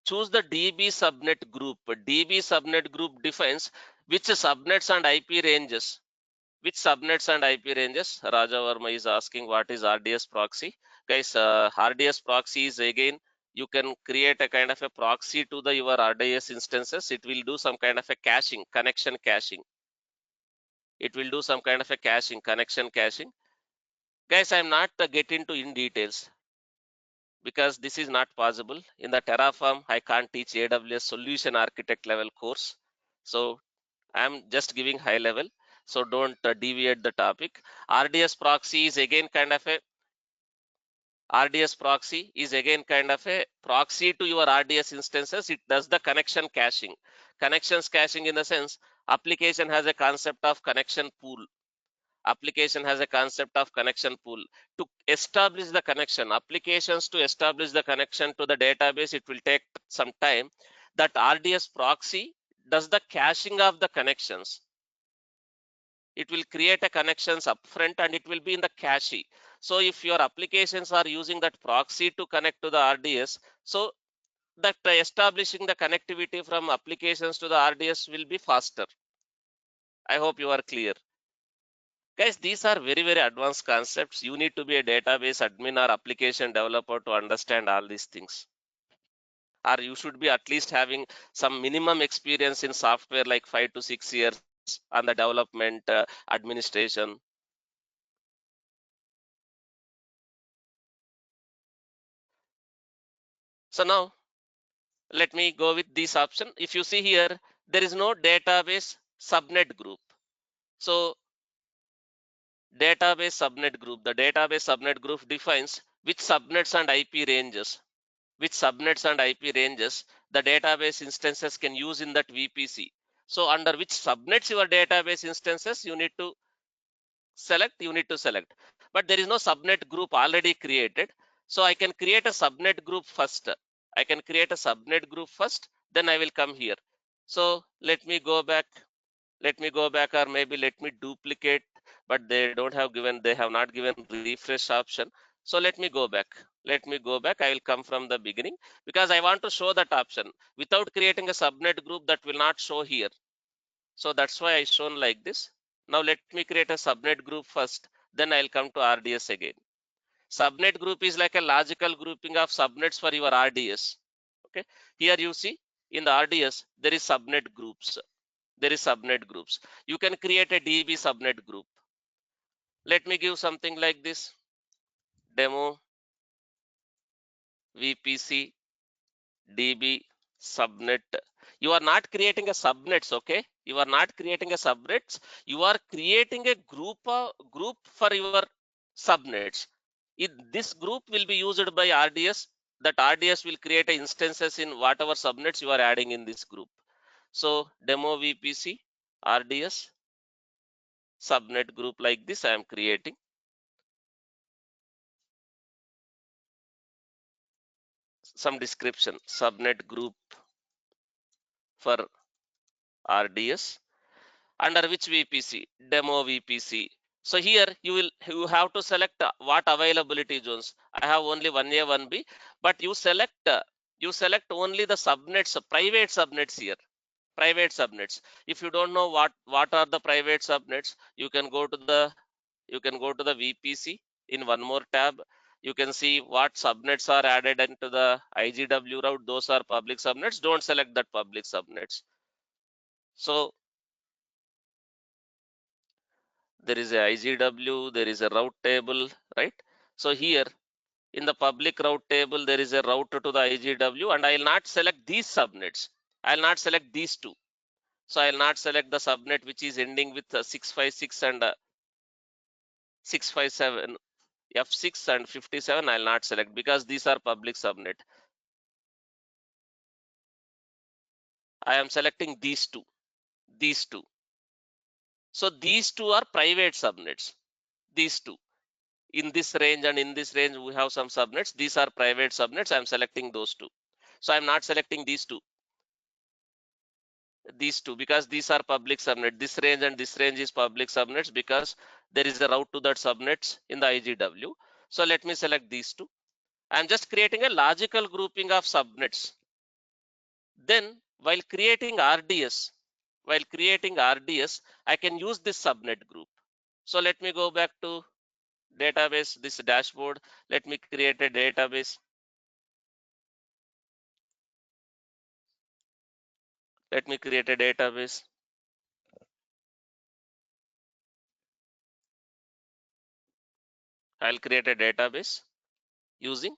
Choose the DB subnet group. DB subnet group defines which subnets and IP ranges. Which subnets and IP ranges? Raja Verma is asking what is RDS proxy. Guys, RDS proxy is again, you can create a kind of a proxy to the your RDS instances. It will do some kind of a caching, connection caching. It will do some kind of a caching, connection caching. Guys, I'm not get into in details, because this is not possible. In the Terraform, I can't teach AWS solution architect level course. So I'm just giving high level. So don't deviate the topic. RDS proxy is again kind of a RDS proxy is again kind of a proxy to your RDS instances. It does the connection caching. Connections caching in the sense application has a concept of connection pool. Application has a concept of connection pool. To establish the connection, applications to establish the connection to the database, it will take some time. That RDS proxy does the caching of the connections. It will create a connections upfront and it will be in the cache. So if your applications are using that proxy to connect to the RDS, so that establishing the connectivity from applications to the RDS will be faster. I hope you are clear. Guys, these are very, very advanced concepts. You need to be a database admin or application developer to understand all these things. Or you should be at least having some minimum experience in software like 5 to 6 years on the development, administration. So now let me go with this option. If you see here, there is no database subnet group. So database subnet group, the database subnet group defines which subnets and IP ranges, the database instances can use in that VPC. So under which subnets your database instances you need to select, but there is no subnet group already created. So I can create a subnet group first. Then I will come here. So let me go back, or maybe let me duplicate, but they have not given refresh option. So let me go back. I will come from the beginning because I want to show that option. Without creating a subnet group, that will not show here. So that's why I shown like this. Now let me create a subnet group first, then I'll come to RDS again. Subnet group is like a logical grouping of subnets for your RDS. Okay, here you see in the RDS there is subnet groups. You can create a DB subnet group. Let me give something like this: demo VPC DB subnet. You are not creating a subnets, okay? You are not creating a subnets. You are creating a group for your subnets. This group will be used by RDS. That RDS will create instances in whatever subnets you are adding in this group. So demo VPC RDS subnet group like this I am creating. Some description: subnet group for RDS. Under which VPC? Demo VPC. So here you have to select what availability zones. I have only 1A, 1B, but you select only the subnets, private subnets here. Private subnets. If you don't know what are the private subnets, you can go to the VPC in one more tab. You can see what subnets are added into the IGW route. Those are public subnets. Don't select that public subnets. So there is a IGW, there is a route table, right? So here in the public route table, there is a route to the IGW, and I will not select these subnets. I will not select these two. So I will not select the subnet which is ending with 656 and 657, F6 and 57. I will not select because these are public subnet. I am selecting these two. These two. So these two are private subnets. These two. In this range and in this range, we have some subnets. These are private subnets. I'm selecting those two. So I'm not selecting these two because these are public subnet. This range and this range is public subnets because there is a route to that subnets in the IGW. So let me select these two. I'm just creating a logical grouping of subnets. Then while creating RDS, I can use this subnet group. So let me go back to database, this dashboard. Let me create a database. Let me create a database. I'll create a database using,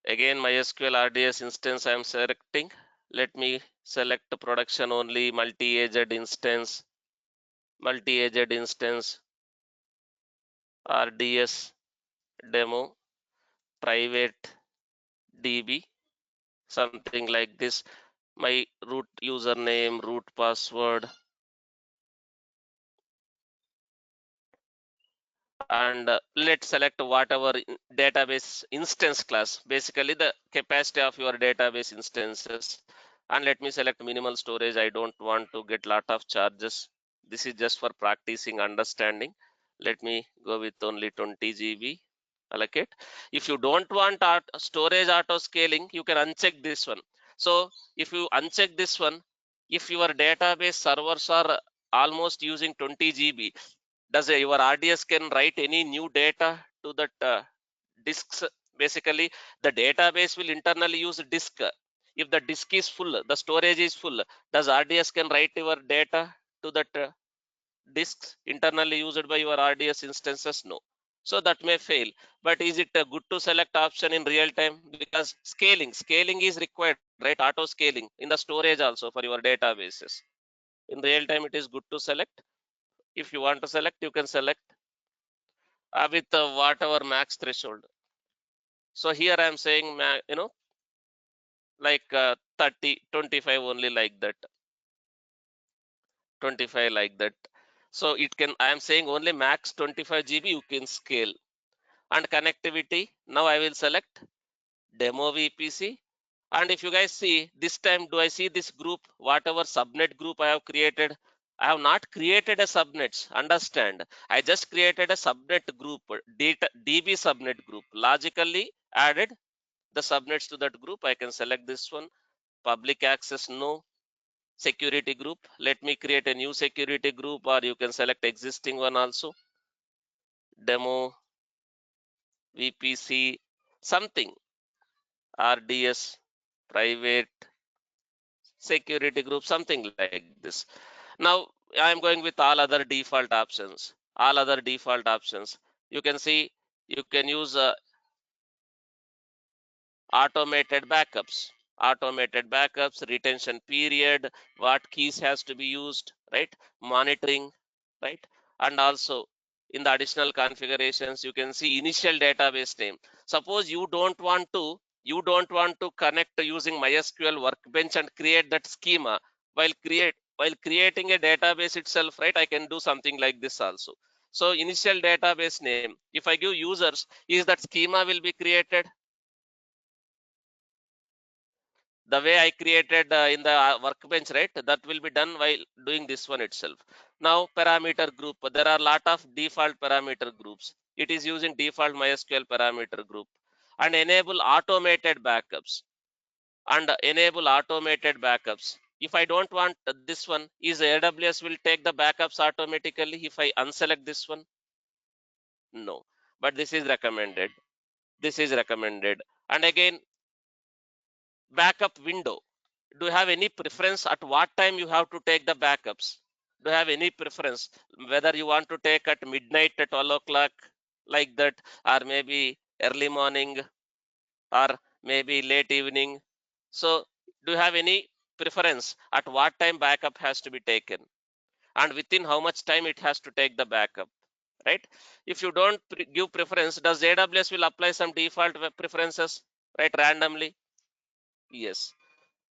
again, MySQL RDS instance I'm selecting. Let me select the production only multi-aged instance. RDS demo private DB, something like this. My root username, root password, and let's select whatever database instance class, basically the capacity of your database instances. And let me select minimal storage. I don't want to get lot of charges. This is just for practicing understanding. Let me go with only 20 GB allocate. If you don't want storage auto scaling, you can uncheck this one. So if you uncheck this one, if your database servers are almost using 20 GB, does your RDS can write any new data to that disks? Basically, the database will internally use disk. If the disk is full, the storage is full, does RDS can write your data to that disks internally used by your RDS instances? No. So that may fail. But is it good to select option in real time? Because scaling is required, right? Auto scaling in the storage also for your databases. In real time, it is good to select. If you want to select, you can select with whatever max threshold. So here I am saying, like 30, 25 only, like that, 25 like that. So it can, I am saying only max 25 GB you can scale. And connectivity, now I will select demo VPC. And if you guys see, this time, do I see this group, whatever subnet group I have created? I have not created a subnets, understand. I just created a subnet group, DB subnet group, logically added the subnets to that group. I can select this one, public access, no. Security group, let me create a new security group, or you can select existing one also. Demo VPC something, RDS private security group, something like this. Now I am going with all other default options. All other default options. You can see you can use automated backups, retention period, what keys has to be used, right? Monitoring, right? And also in the additional configurations, you can see initial database name. Suppose you don't want to connect using MySQL workbench and create that schema while creating a database itself, right? I can do something like this also. So initial database name, if I give users, is that schema will be created the way I created in the workbench, right? That will be done while doing this one itself. Now parameter group, there are a lot of default parameter groups. It is using default MySQL parameter group. And enable automated backups. If I don't want this one, is AWS will take the backups automatically if I unselect this one? No, but this is recommended. And again, backup window. Do you have any preference at what time you have to take the backups? Do you have any preference whether you want to take at midnight at 12 o'clock, like that, or maybe early morning, or maybe late evening? So do you have any preference at what time backup has to be taken, and within how much time it has to take the backup, right? If you don't give preference, does AWS will apply some default preferences, right, randomly? Yes.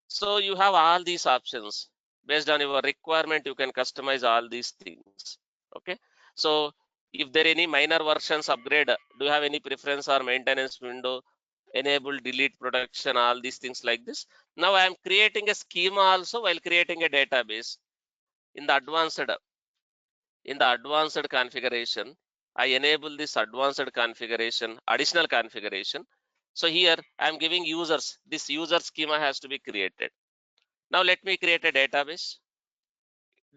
So you have all these options. Based on your requirement, you can customize all these things. Okay. So if there any minor versions upgrade, do you have any preference or maintenance window? Enable, delete, protection, all these things like this. Now I am creating a schema also while creating a database. In the advanced configuration, I enable this advanced configuration, additional configuration. So here I am giving users, this user schema has to be created. Now let me create a database.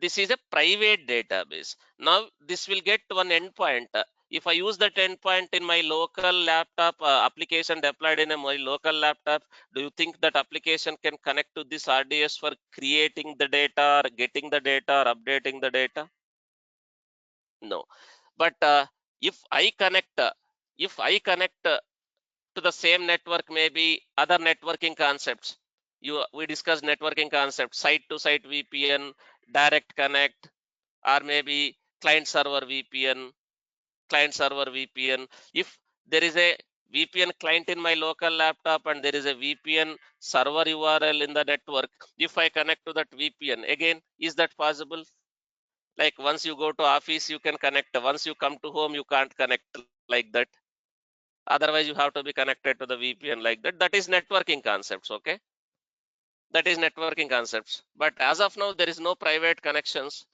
This is a private database. Now this will get one endpoint. If I use that endpoint in my local laptop, application deployed in my local laptop, do you think that application can connect to this RDS for creating the data, or getting the data, or updating the data? No. But if I connect to the same network, maybe other networking concepts. We discussed networking concepts, site to site VPN, direct connect, or maybe client server VPN, client server VPN. If there is a VPN client in my local laptop and there is a VPN server URL in the network, if I connect to that VPN, again, is that possible? Like once you go to office, you can connect. Once you come to home, you can't connect like that. Otherwise, you have to be connected to the VPN like that. That is networking concepts, okay? That is networking concepts. But as of now, there is no private connections.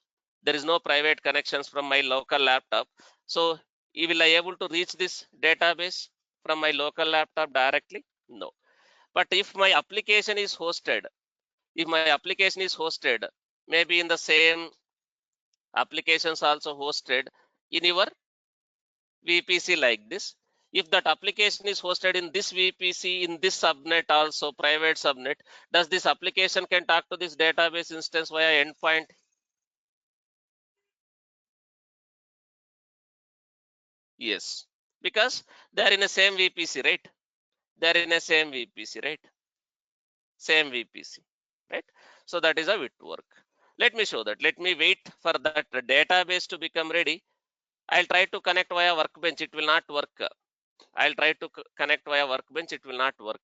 There is no private connections from my local laptop. So will I able to reach this database from my local laptop directly? No. But if my application is hosted, maybe in the same applications also hosted in your VPC like this. If that application is hosted in this VPC, in this subnet also, private subnet, does this application can talk to this database instance via endpoint? Yes, because they are in the same VPC, right? They are in the same VPC, right? Same VPC, right? So that is how it work. Let me show that. Let me wait for that database to become ready. I'll try to connect via workbench. It will not work. I'll try to connect via workbench. It will not work.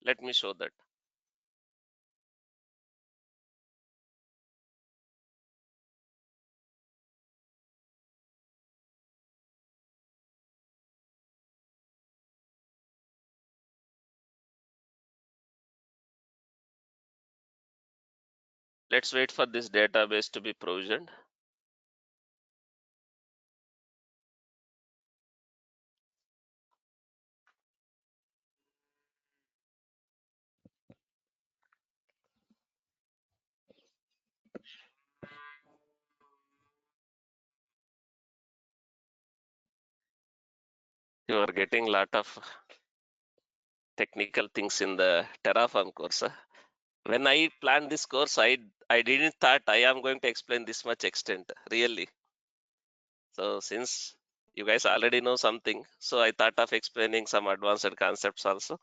Let me show that. Let's wait for this database to be provisioned. You are getting a lot of technical things in the Terraform course. Huh? When I planned this course, I didn't thought I am going to explain this much extent, really. So since you guys already know something, so I thought of explaining some advanced concepts also.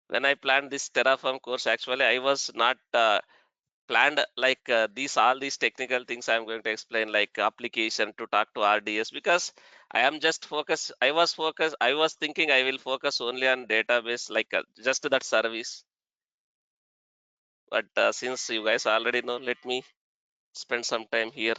When I planned this Terraform course, actually I was not planned like these all these technical things I'm going to explain, like application to talk to RDS, because I was thinking I will focus only on database, like just that service. But since you guys already know, let me spend some time here.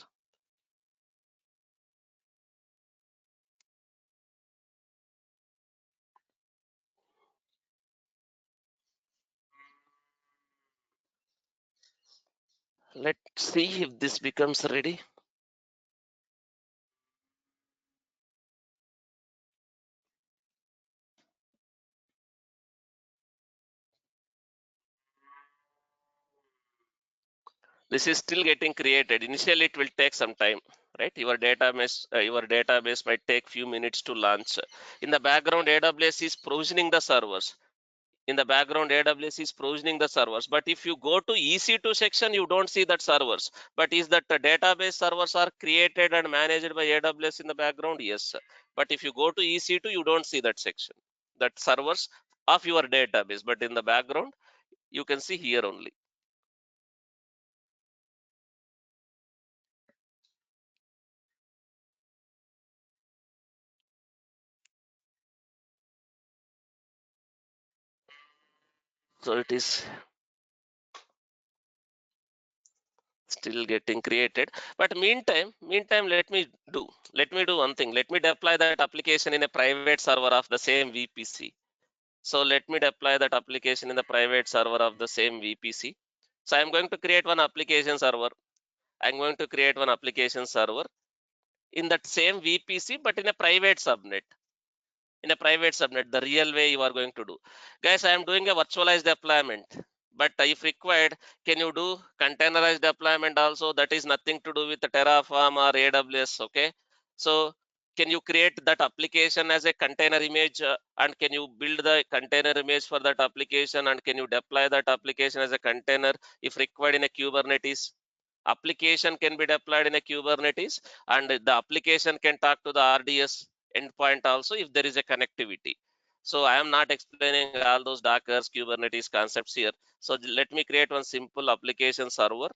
Let's see if this becomes ready. This is still getting created. Initially it will take some time, right? Your database might take few minutes to launch. In the background, AWS is provisioning the servers. But if you go to EC2 section, you don't see that servers. But is that the database servers are created and managed by AWS in the background? Yes. But if you go to EC2, you don't see that section, that servers of your database. But in the background, you can see here only. So it is still getting created. But meantime, let me do one thing. Let me deploy that application in a private server of the same VPC. So let me deploy that application in the private server of the same VPC. So I'm going to create one application server. I'm going to create one application server in that same VPC, but in a private subnet. In a private subnet, the real way you are going to do. Guys, I am doing a virtualized deployment, but if required, can you do containerized deployment also? That is nothing to do with the Terraform or AWS, okay? So can you create that application as a container image, and can you build the container image for that application, and can you deploy that application as a container if required in a Kubernetes? Application can be deployed in a Kubernetes, and the application can talk to the RDS endpoint also if there is a connectivity. So I am not explaining all those Dockers, Kubernetes concepts here. So let me create one simple application server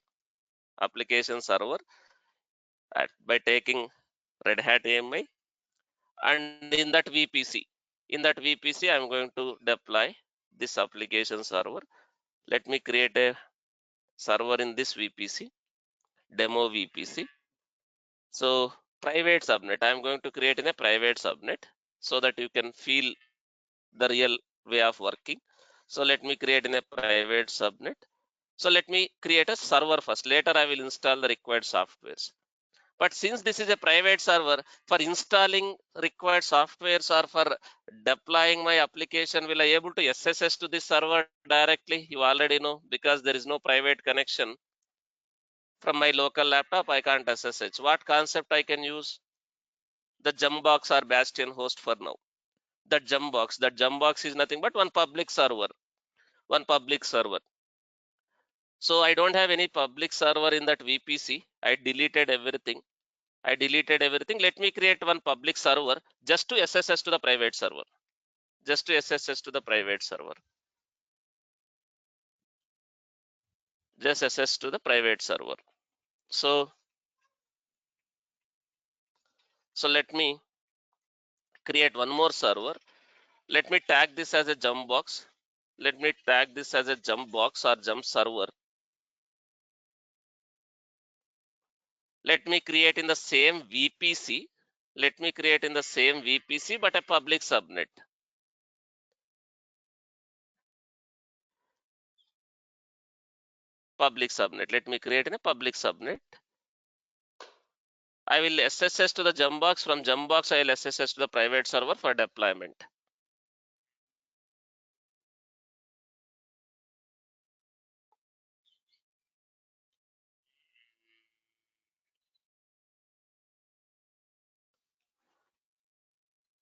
by taking Red Hat AMI, and in that VPC, I'm going to deploy this application server. Let me create a server in this VPC, demo VPC. So private subnet, I'm going to create in a private subnet so that you can feel the real way of working. So let me create in a private subnet. So let me create a server first. Later I will install the required softwares. But since this is a private server, for installing required softwares or for deploying my application, will I able to SSH to this server directly? You already know, because there is no private connection from my local laptop, I can't SSH. What concept I can use? The Jumpbox or Bastion host for now. That Jumpbox is nothing but one public server. One public server. So I don't have any public server in that VPC. I deleted everything. Let me create one public server just to SSH to the private server. Just to SSH to the private server. Just SSH to the private server. So let me create one more server. Let me tag this as a jump box. Let me tag this as a jump box or jump server. Let me create in the same VPC. Let me create in the same VPC, but a public subnet. Public subnet. Let me create in a public subnet. I will SSH to the jump box. From jump box, I will SSH to the private server for deployment.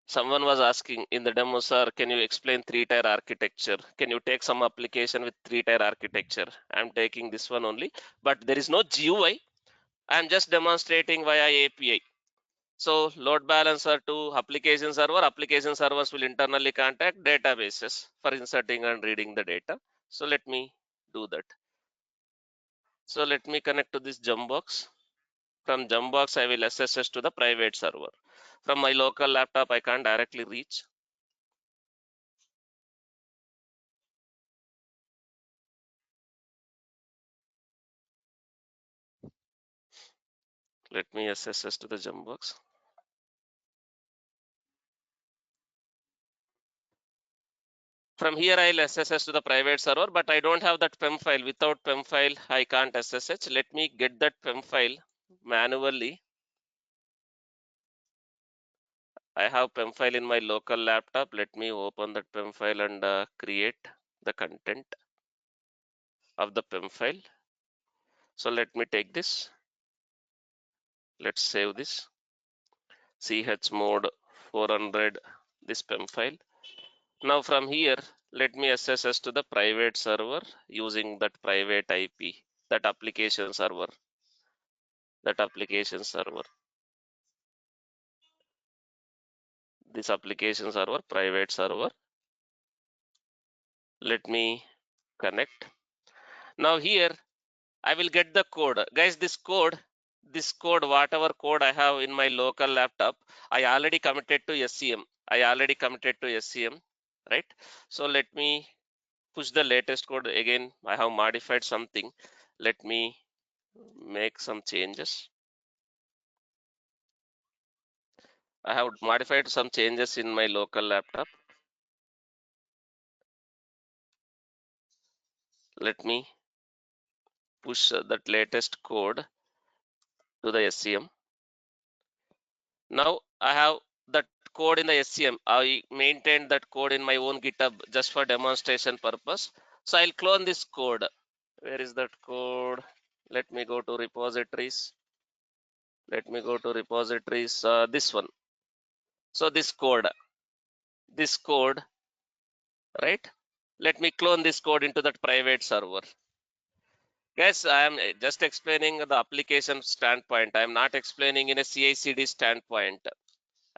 Someone was asking in the demo, sir, can you explain three-tier architecture? Can you take some application with three-tier architecture? I'm taking this one only, but there is no GUI. I'm just demonstrating via API. So load balancer to application server. Application servers will internally contact databases for inserting and reading the data. So let me do that. So let me connect to this jump box. From jump box, I will SSH to the private server. From my local laptop, I can't directly reach. Let me SSH to the jump box. From here, I'll SSH to the private server, but I don't have that PEM file. Without PEM file, I can't SSH. Let me get that PEM file manually. I have PEM file in my local laptop. Let me open that PEM file and create the content of the PEM file. So let me take this. Let's save this. chmod 400, this PEM file. Now from here, let me SSH to the private server using that private IP, that application server. This application server, private server. Let me connect. Now here, I will get the code. Guys, this code, whatever code I have in my local laptop, I already committed to SCM. Right? So let me push the latest code again. I have modified something. Let me make some changes. I have modified some changes in my local laptop. Let me push that latest code to the SCM. Now I have that code in the SCM. I maintained that code in my own GitHub just for demonstration purpose. So I'll clone this code. Where is that code? Let me go to repositories. This one. So this code, right? Let me clone this code into that private server. Guys, I am just explaining the application standpoint. I am not explaining in a CI/CD standpoint.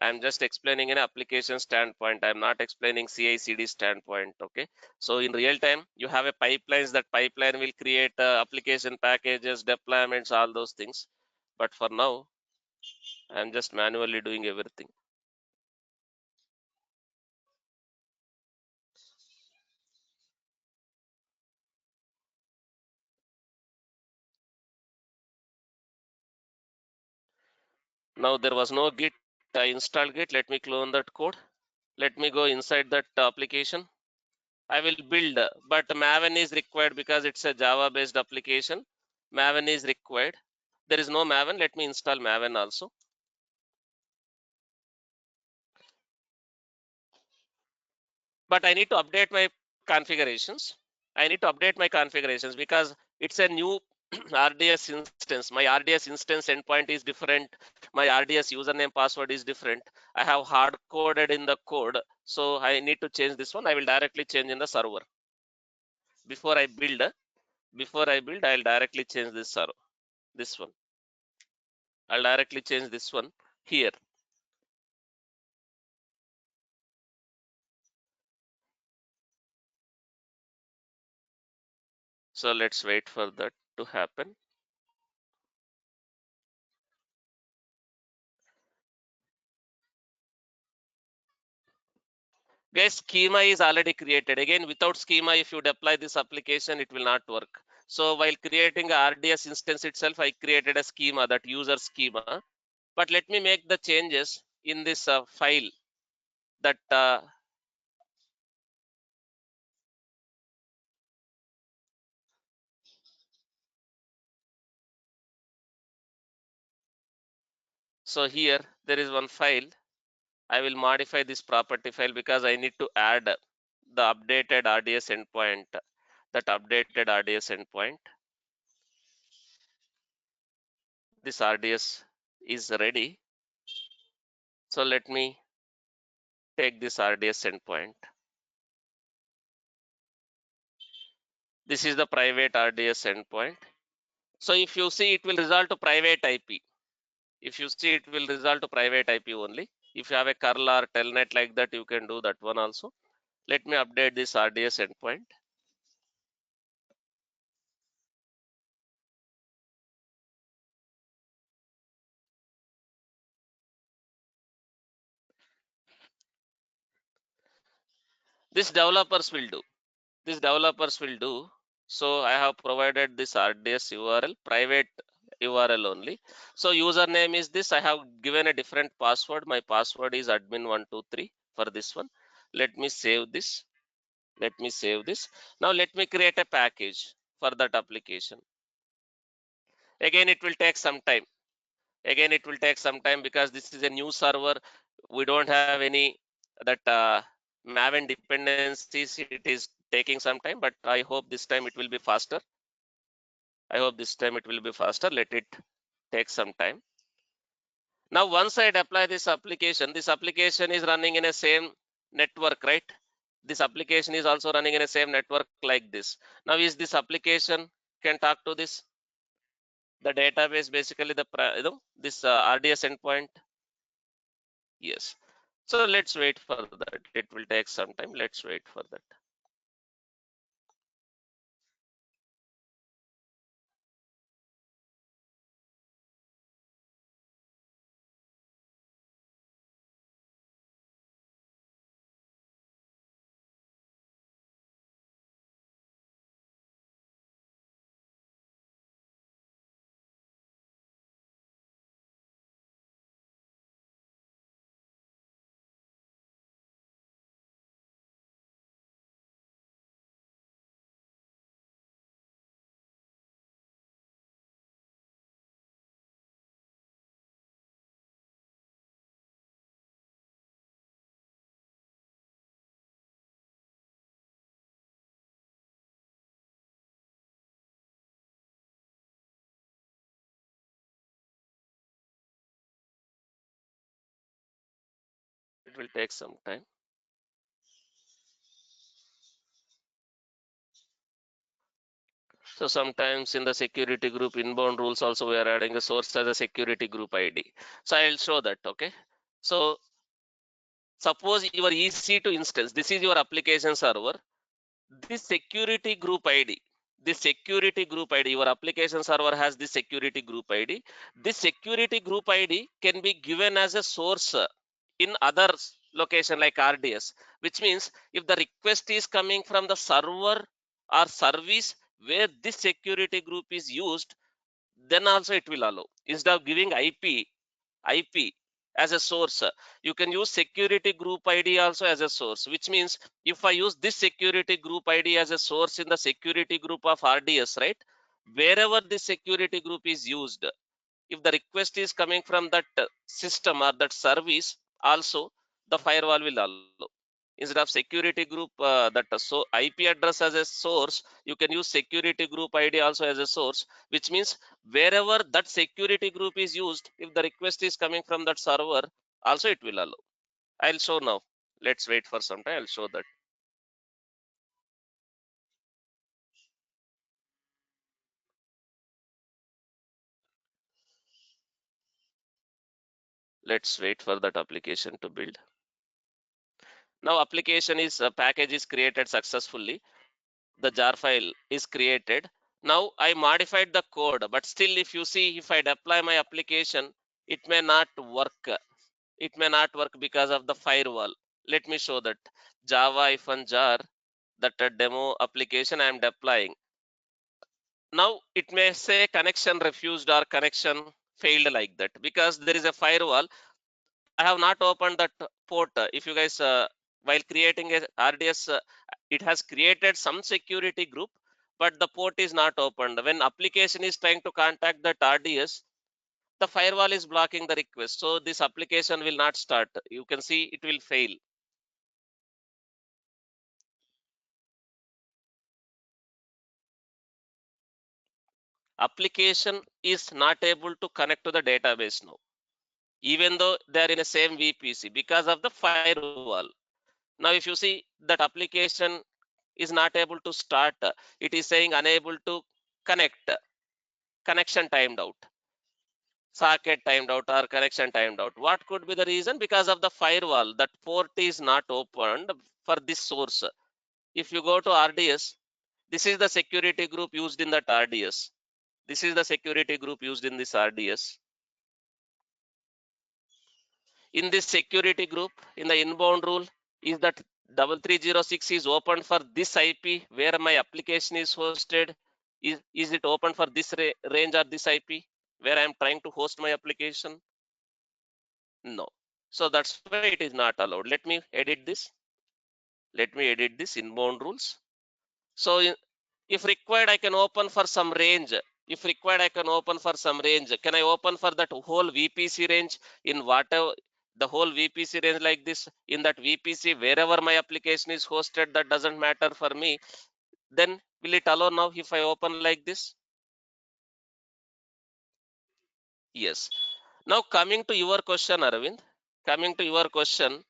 I am just explaining in an application standpoint. I am not explaining CI/CD standpoint. Okay. So in real time, you have a pipelines. That pipeline will create application packages, deployments, all those things. But for now, I'm just manually doing everything. Now there was no Git. I installed Git. Let me clone that code. Let me go inside that application. I will build, but Maven is required because it's a Java based application. Maven is required. There is no Maven. Let me install Maven also. But I need to update my configurations. I need to update my configurations because it's a new RDS instance. My RDS instance endpoint is different. My RDS username password is different. I have hard coded in the code. So I need to change this one. I will directly change in the server. Before I build, I'll directly change this server. This one. I'll directly change this one here. So let's wait for that to happen. Guys, schema is already created. Again, without schema, if you deploy this application, it will not work. So while creating a RDS instance itself, I created a schema, that user schema. But let me make the changes in this file that so here there is one file. I will modify this property file because I need to add the updated RDS endpoint. That updated RDS endpoint. This RDS is ready. So let me take this RDS endpoint. This is the private RDS endpoint. So if you see, it will result to private IP. If you see, it will result to private IP only. If you have a curl or telnet like that, you can do that one also. Let me update this RDS endpoint. This developers will do. This developers will do. So I have provided this RDS URL, private URL only. So username is this. I have given a different password. My password is admin123 for this one. Let me save this. Let me save this. Now let me create a package for that application. Again, it will take some time. Again, it will take some time because this is a new server. We don't have any that Maven dependencies. It is taking some time, but I hope this time it will be faster. I hope this time it will be faster. Let it take some time. Now, once I deploy this application is running in a same network, right? This application is also running in a same network like this. Now, is this application can talk to this? The database, basically the this RDS endpoint. Yes. So let's wait for that. It will take some time. Let's wait for that. It will take some time. So sometimes in the security group inbound rules also we are adding a source as a security group ID. So I'll show that. Okay. So suppose your EC2 instance, this is your application server. This security group ID, the security group ID. Your application server has the security group ID. This security group ID can be given as a source in other location like RDS, which means if the request is coming from the server or service where this security group is used, then also it will allow. Instead of giving IP as a source, you can use security group ID also as a source, which means if I use this security group ID as a source in the security group of RDS, right, wherever this security group is used, if the request is coming from that system or that service, also the firewall will allow. Instead of security group so IP address as a source, you can use security group ID also as a source, which means wherever that security group is used, if the request is coming from that server, also it will allow. I'll show now. Let's wait for some time. I'll show that. Let's wait for that application to build. Now application is package is created successfully. The jar file is created. Now I modified the code, but still if you see, if I deploy my application, it may not work. It may not work because of the firewall. Let me show that. Java-jar, that demo application I am deploying. Now it may say connection refused or connection failed like that because there is a firewall. I have not opened that port. If you guys, while creating a RDS, it has created some security group, but the port is not opened. When application is trying to contact that RDS, the firewall is blocking the request. So this application will not start. You can see it will fail. Application is not able to connect to the database now, even though they are in the same VPC because of the firewall. Now, if you see that application is not able to start, it is saying unable to connect, connection timed out, socket timed out, or connection timed out. What could be the reason? Because of the firewall, that port is not opened for this source. If you go to RDS, this is the security group used in that RDS. This is the security group used in this RDS. In this security group, in the inbound rule, is that 3306 is open for this IP where my application is hosted. Is it open for this range or this IP where I am trying to host my application? No. So that's why it is not allowed. Let me edit this. Let me edit this inbound rules. So if required, I can open for some range. If required, I can open for some range. Can I open for that whole VPC range in whatever the whole VPC range like this? In that VPC, wherever my application is hosted, that doesn't matter for me. Then will it allow now if I open like this? Yes. Now coming to your question, Arvind. Coming to your question,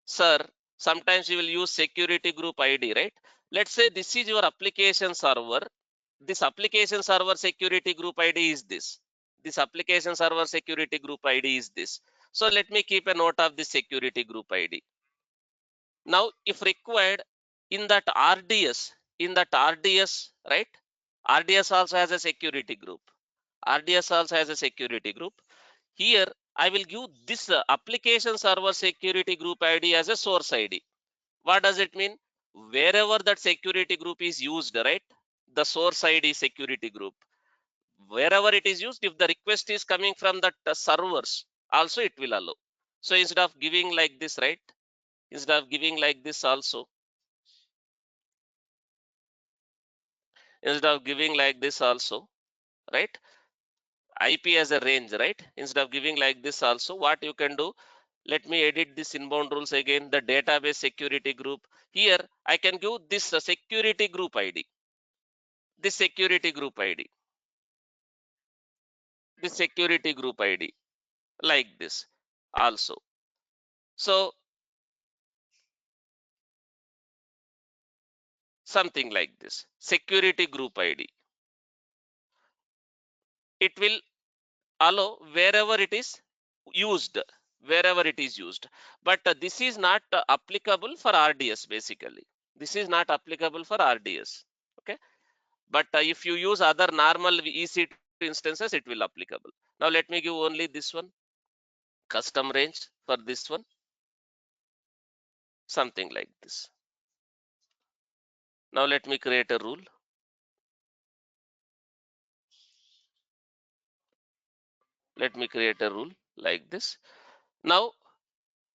sir, sometimes you will use security group ID, right? Let's say this is your application server. This application server security group ID is this. This application server security group ID is this. So let me keep a note of the security group ID. Now, if required, in that RDS, right? RDS also has a security group. RDS also has a security group. Here, I will give this application server security group ID as a source ID. What does it mean? Wherever that security group is used, right? The source ID security group, wherever it is used, if the request is coming from that servers, also it will allow. So instead of giving like this, right? Instead of giving like this also, instead of giving like this also, right? IP as a range, right? Instead of giving like this also, what you can do, let me edit this inbound rules again, the database security group. Here, I can give this security group ID, this security group ID, this security group ID, like this also. So something like this, security group ID. It will allow wherever it is used, wherever it is used. But this is not applicable for RDS basically. This is not applicable for RDS. Okay. But if you use other normal EC2 instances, it will applicable. Now let me give only this one, custom range for this one, something like this. Now let me create a rule. Let me create a rule like this. Now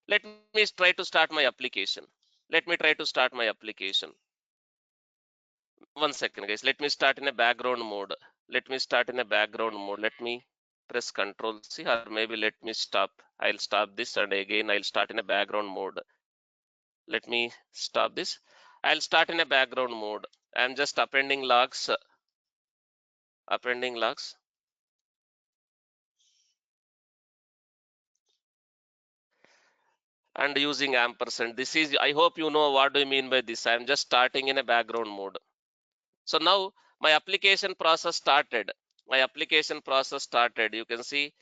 let me try to start my application. Let me try to start my application. 1 second, guys. Let me start in a background mode. Let me start in a background mode. Let me press Control C, or maybe let me stop. I'll stop this and again I'll start in a background mode. Let me stop this. I'll start in a background mode. I'm just appending logs, and using ampersand. This is, I hope you know what do you mean by this. I'm just starting in a background mode. So now my application process started. My application process started. You can see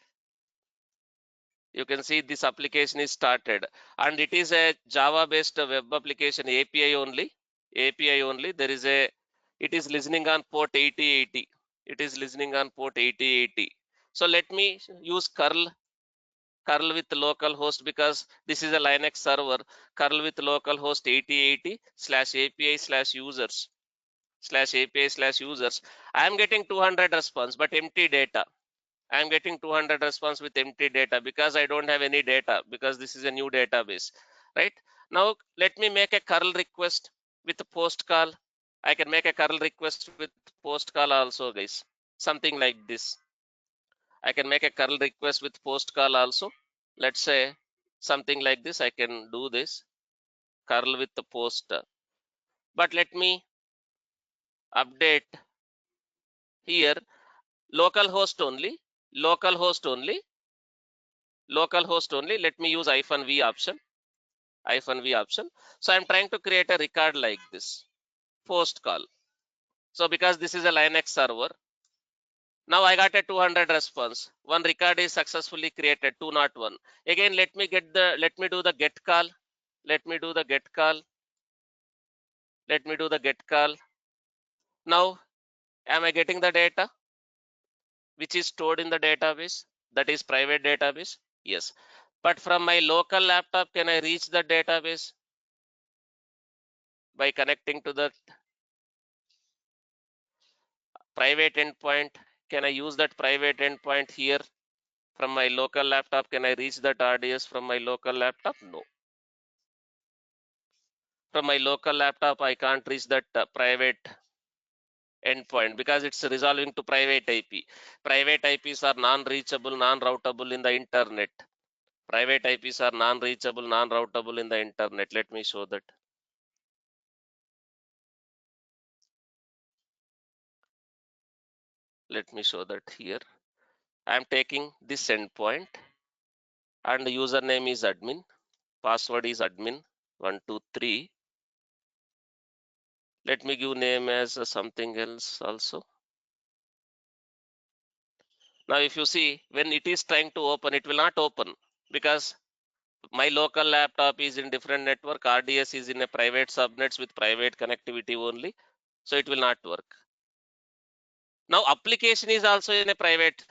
this application is started, and it is a Java based web application, API only. There is a, it is listening on port 8080. It is listening on port 8080. So let me use curl with localhost, because this is a Linux server. Curl with localhost 8080 slash API slash users slash API slash users. I am getting 200 response, but empty data. I am getting 200 response with empty data because I don't have any data, because this is a new database, right? Now let me make a curl request with a post call. I can make a curl request with post call also, guys. Something like this. I can make a curl request with post call also. Let's say something like this. I can do this curl with the post. But let me update here, localhost only, localhost only, localhost only. Let me use -v option, -v option. So I'm trying to create a record like this, post call. So because this is a Linux server, now I got a 200 response. One record is successfully created, 201. Again, let me do the get call. Let me do the get call. Let me do the get call. Now, am I getting the data which is stored in the database? That is private database. Yes. But from my local laptop, can I reach the database by connecting to the private endpoint? Can I use that private endpoint here from my local laptop? Can I reach that RDS from my local laptop? No. From my local laptop, I can't reach that private endpoint because it's resolving to private IP. Private IPs are non-reachable, non-routable in the internet. Private IPs are non-reachable, non-routable in the internet. Let me show that. Let me show that here. I am taking this endpoint and the username is admin. Password is admin 123. Let me give name as something else also. Now if you see, when it is trying to open, it will not open because my local laptop is in different network. RDS is in a private subnets with private connectivity only. So it will not work. Now application is also in a private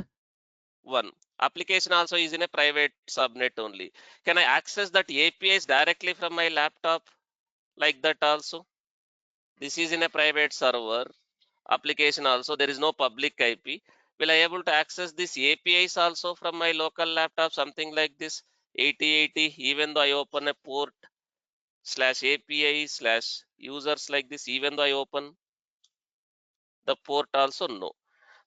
one. Application also is in a private subnet only. Can I access that APIs directly from my laptop like that also? This is in a private server. Application also, there is no public IP. Will I able to access this APIs also from my local laptop? Something like this 8080, even though I open a port slash API slash users like this, even though I open the port also, no.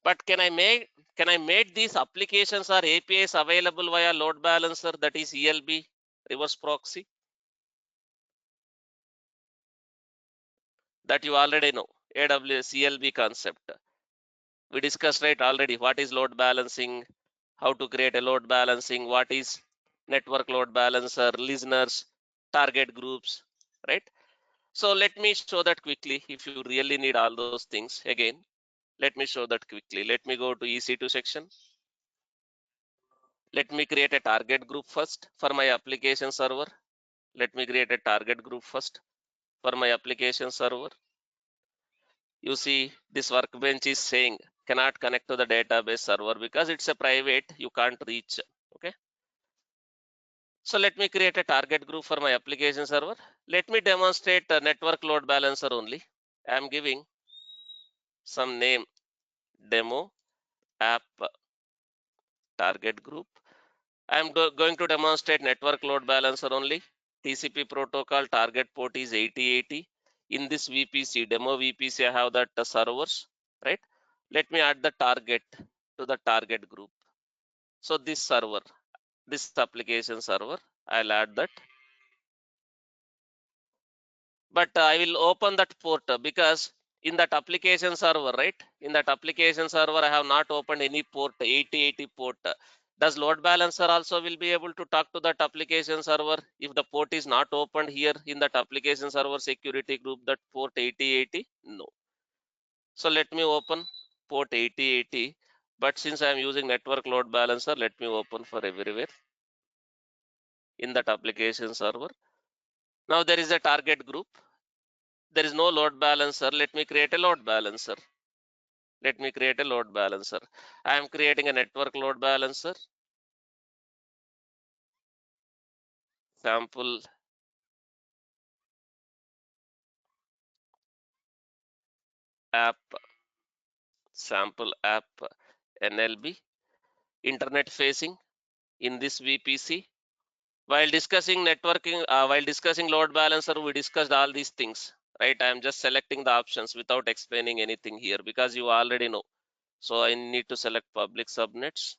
But can I make these applications or APIs available via load balancer, that is ELB, reverse proxy, that you already know, AWS ELB concept. We discussed right already what is load balancing, how to create a load balancing, what is network load balancer, listeners, target groups, right? So let me show that quickly if you really need all those things. Again, let me show that quickly. Let me go to EC2 section. Let me create a target group first for my application server. Let me create a target group first for my application server. You see this workbench is saying cannot connect to the database server because it's a private, you can't reach. Okay. So let me create a target group for my application server. Let me demonstrate a network load balancer only. I'm giving some name, demo app target group. I'm going to demonstrate network load balancer only. TCP protocol target port is 8080. In this VPC, demo VPC, I have that servers, right? Let me add the target to the target group. So this server, this application server, I'll add that. But I will open that port because in that application server, right? In that application server, I have not opened any port, 8080 port. Does load balancer also will be able to talk to that application server if the port is not opened here in that application server security group, that port 8080? No. So let me open port 8080. But since I am using network load balancer, let me open for everywhere in that application server. Now there is a target group. There is no load balancer. Let me create a load balancer. Let me create a load balancer. I am creating a network load balancer. Sample app, sample app NLB, internet facing in this VPC. While discussing networking, while discussing load balancer, we discussed all these things, right? I am just selecting the options without explaining anything here because you already know. So I need to select public subnets,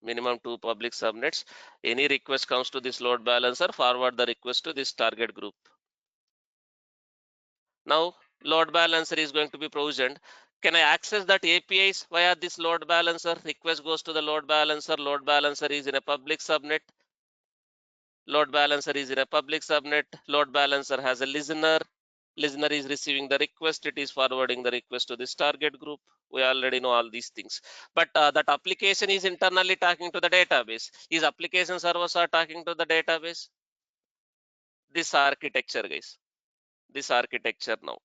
minimum 2 public subnets. Any request comes to this load balancer, forward the request to this target group. Now load balancer is going to be provisioned. Can I access that APIs via this load balancer? Request goes to the load balancer. Load balancer is in a public subnet. Load balancer is in a public subnet. Load balancer has a listener. Listener is receiving the request. It is forwarding the request to this target group. We already know all these things. But that application is internally talking to the database. Is application servers are talking to the database? This architecture, guys. This architecture now.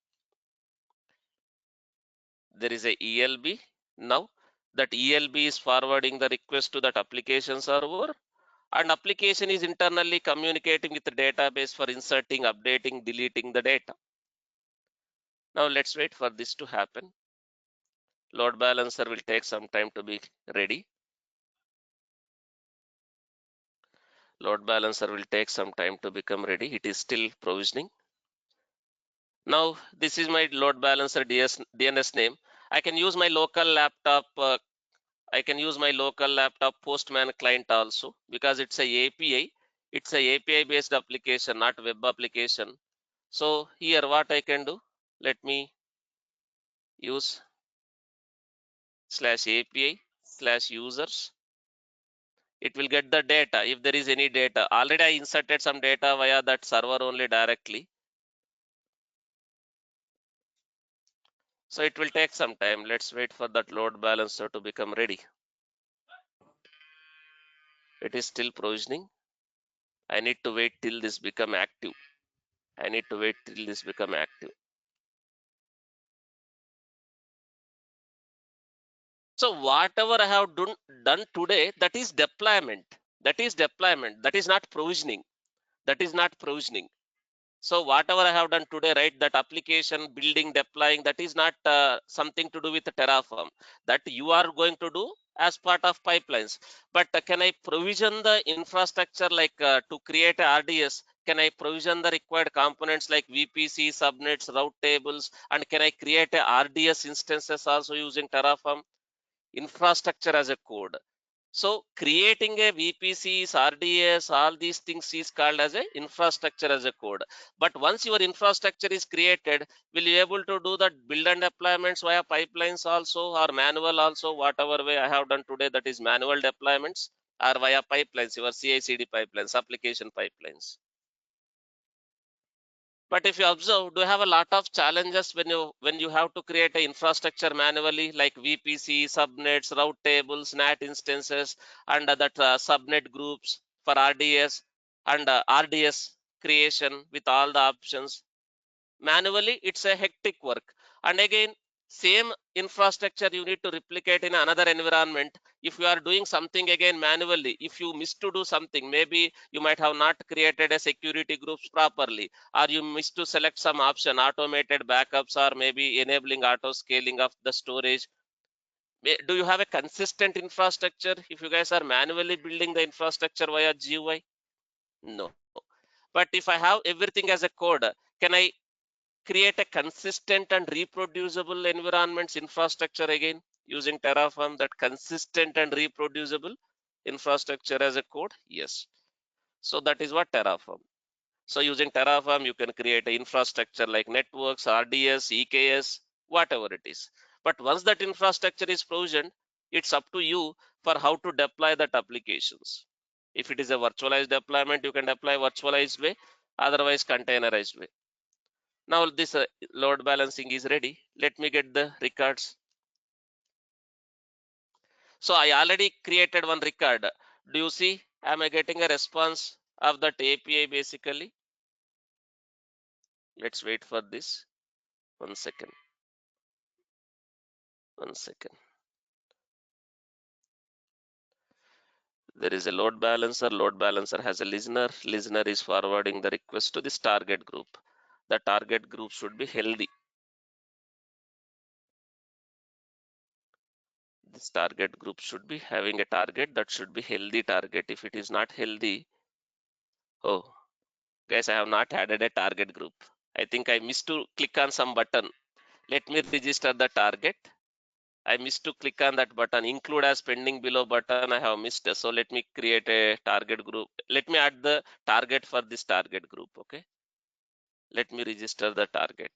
There is a ELB. Now that ELB is forwarding the request to that application server, and application is internally communicating with the database for inserting, updating, deleting the data. Now let's wait for this to happen. Load balancer will take some time to be ready. Load balancer will take some time to become ready. It is still provisioning. Now this is my load balancer DNS name. I can use my local laptop. I can use my local laptop Postman client also because it's a API. It's a API based application, not web application. So here what I can do, let me use /API/users. It will get the data if there is any data. Already I inserted some data via that server only directly. So it will take some time. Let's wait for that load balancer to become ready. It is still provisioning. I need to wait till this become active. I need to wait till this become active. So whatever I have done today, that is deployment. That is deployment. That is not provisioning. That is not provisioning. So whatever I have done today, right, that application building, deploying, that is not something to do with the Terraform. That you are going to do as part of pipelines. But can I provision the infrastructure like to create a RDS? Can I provision the required components like VPC, subnets, route tables, and can I create a RDS instances also using Terraform? Infrastructure as a code. So creating a VPCs, RDS, all these things is called as a infrastructure as a code. But once your infrastructure is created, will you able to do that build and deployments via pipelines also or manual also, whatever way I have done today, that is manual deployments or via pipelines, your CI/CD pipelines, application pipelines. But if you observe, do you have a lot of challenges when you have to create an infrastructure manually, like VPC, subnets, route tables, NAT instances, and that subnet groups for RDS and RDS creation with all the options. Manually, it's a hectic work. And again, same infrastructure you need to replicate in another environment. If you are doing something again manually, if you miss to do something, maybe you might have not created a security groups properly, or you miss to select some option, automated backups, or maybe enabling auto scaling of the storage. Do you have a consistent infrastructure if you guys are manually building the infrastructure via GUI? No. But if I have everything as a code, can I create a consistent and reproducible environments infrastructure again using Terraform? That consistent and reproducible infrastructure as a code? Yes. So that is what Terraform. So using Terraform, you can create an infrastructure like networks, RDS, EKS, whatever it is. But once that infrastructure is provisioned, it's up to you for how to deploy that applications. If it is a virtualized deployment, you can deploy virtualized way, otherwise containerized way. Now this load balancing is ready. Let me get the records. So I already created one record. Do you see? Am I getting a response of that API basically? Let's wait for this. 1 second. 1 second. There is a load balancer. Load balancer has a listener. Listener is forwarding the request to this target group. The target group should be healthy. This target group should be having a target that should be healthy target. If it is not healthy, oh, guys, I have not added a target group. I think I missed to click on some button. Let me register the target. I missed to click on that button, include as pending below button. I have missed. So let me create a target group. Let me add the target for this target group. Okay. Let me register the target.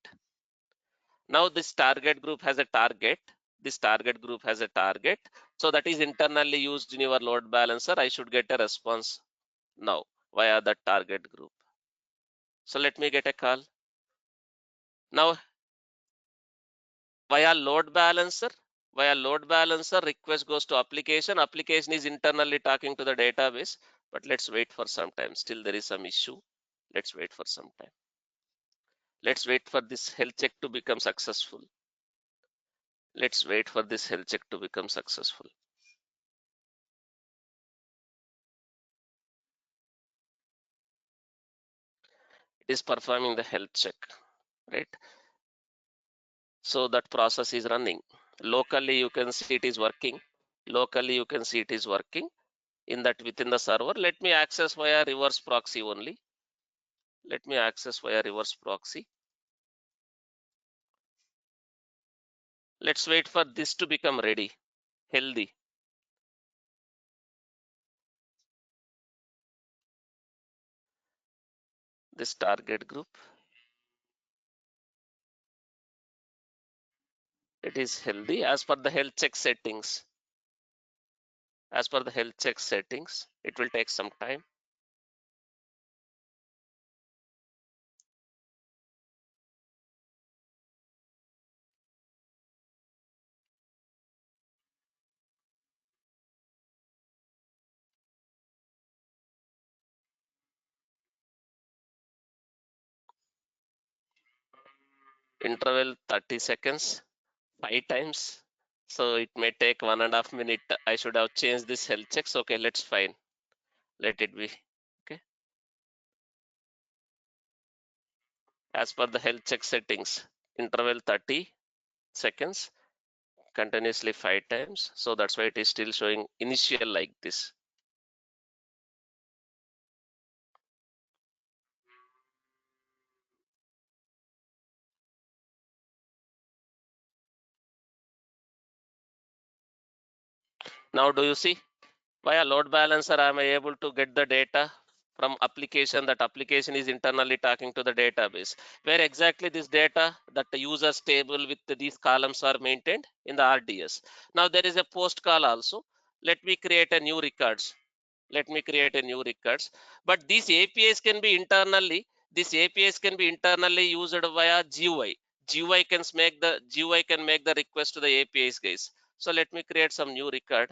Now this target group has a target. This target group has a target. So that is internally used in your load balancer. I should get a response now via the target group. So let me get a call. Now via load balancer request goes to application is internally talking to the database, but let's wait for some time. Still there is some issue. Let's wait for some time. Let's wait for this health check to become successful. Let's wait for this health check to become successful. It is performing the health check, right? So that process is running. Locally you can see it is working. Locally you can see it is working in that within the server. Let me access via reverse proxy only. Let me access via reverse proxy. Let's wait for this to become ready, healthy. This target group, it is healthy as per the health check settings. As per the health check settings, it will take some time. Interval 30 seconds, 5 times. So it may take 1.5 minutes. I should have changed this health checks. Okay, let's fine. Let it be. Okay. As per the health check settings, interval 30 seconds, continuously 5 times. So that's why it is still showing initial like this. Now do you see? Via load balancer, I am able to get the data from application. That application is internally talking to the database. Where exactly this data, that the users table with these columns are maintained in the RDS. Now there is a post call also. Let me create a new records. Let me create a new records. But these APIs can be internally. These APIs can be internally used via GUI. GUI can make the request to the APIs, guys. So let me create some new record.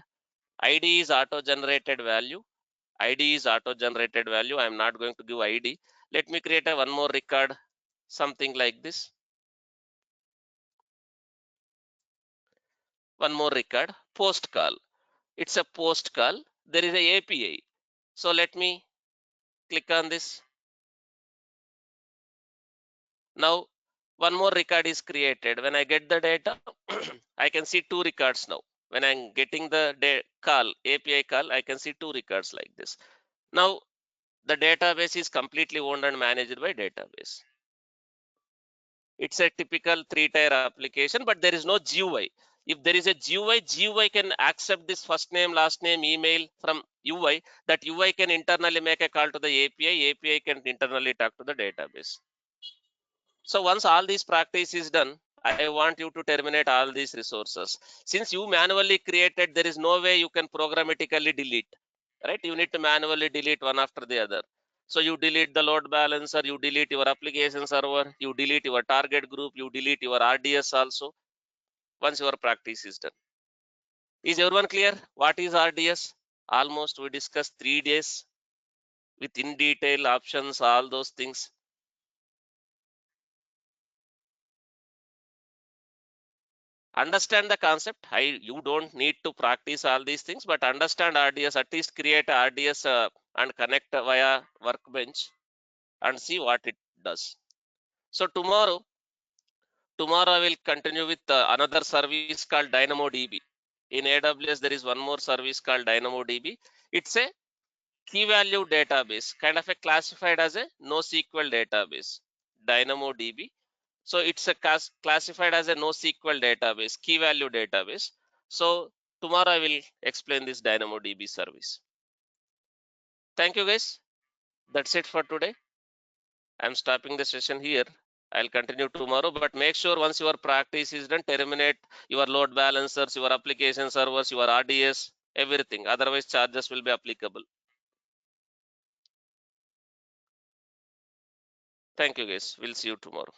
ID is auto-generated value. ID is auto-generated value. I am not going to give ID. Let me create a one more record. something like this. One more record, post call. It's a post call. There is a API. So let me click on this. Now one more record is created. When I get the data, I can see two records now. When I'm getting the call, API call, I can see two records like this. Now the database is completely owned and managed by database. It's a typical three-tier application, but there is no GUI. If there is a GUI can accept this first name, last name, email from UI. That UI can internally make a call to the API. API can internally talk to the database. So once all this practice is done, I want you to terminate all these resources. Since you manually created, there is no way you can programmatically delete, right? You need to manually delete one after the other. So you delete the load balancer, you delete your application server, you delete your target group, you delete your RDS also, once your practice is done. Is everyone clear? What is RDS? Almost we discussed 3 days with in detail options, all those things. Understand the concept. You don't need to practice all these things, but understand RDS. At least create a RDS and connect via Workbench and see what it does. So tomorrow I will continue with another service called DynamoDB. In AWS, there is one more service called DynamoDB. It's a key value database, kind of a classified as a NoSQL database. DynamoDB. So it's a classified as a NoSQL database, key value database. So tomorrow I will explain this DynamoDB service. Thank you guys. That's it for today. I'm stopping the session here. I'll continue tomorrow, but make sure once your practice is done, terminate your load balancers, your application servers, your RDS, everything. Otherwise, charges will be applicable. Thank you guys. We'll see you tomorrow.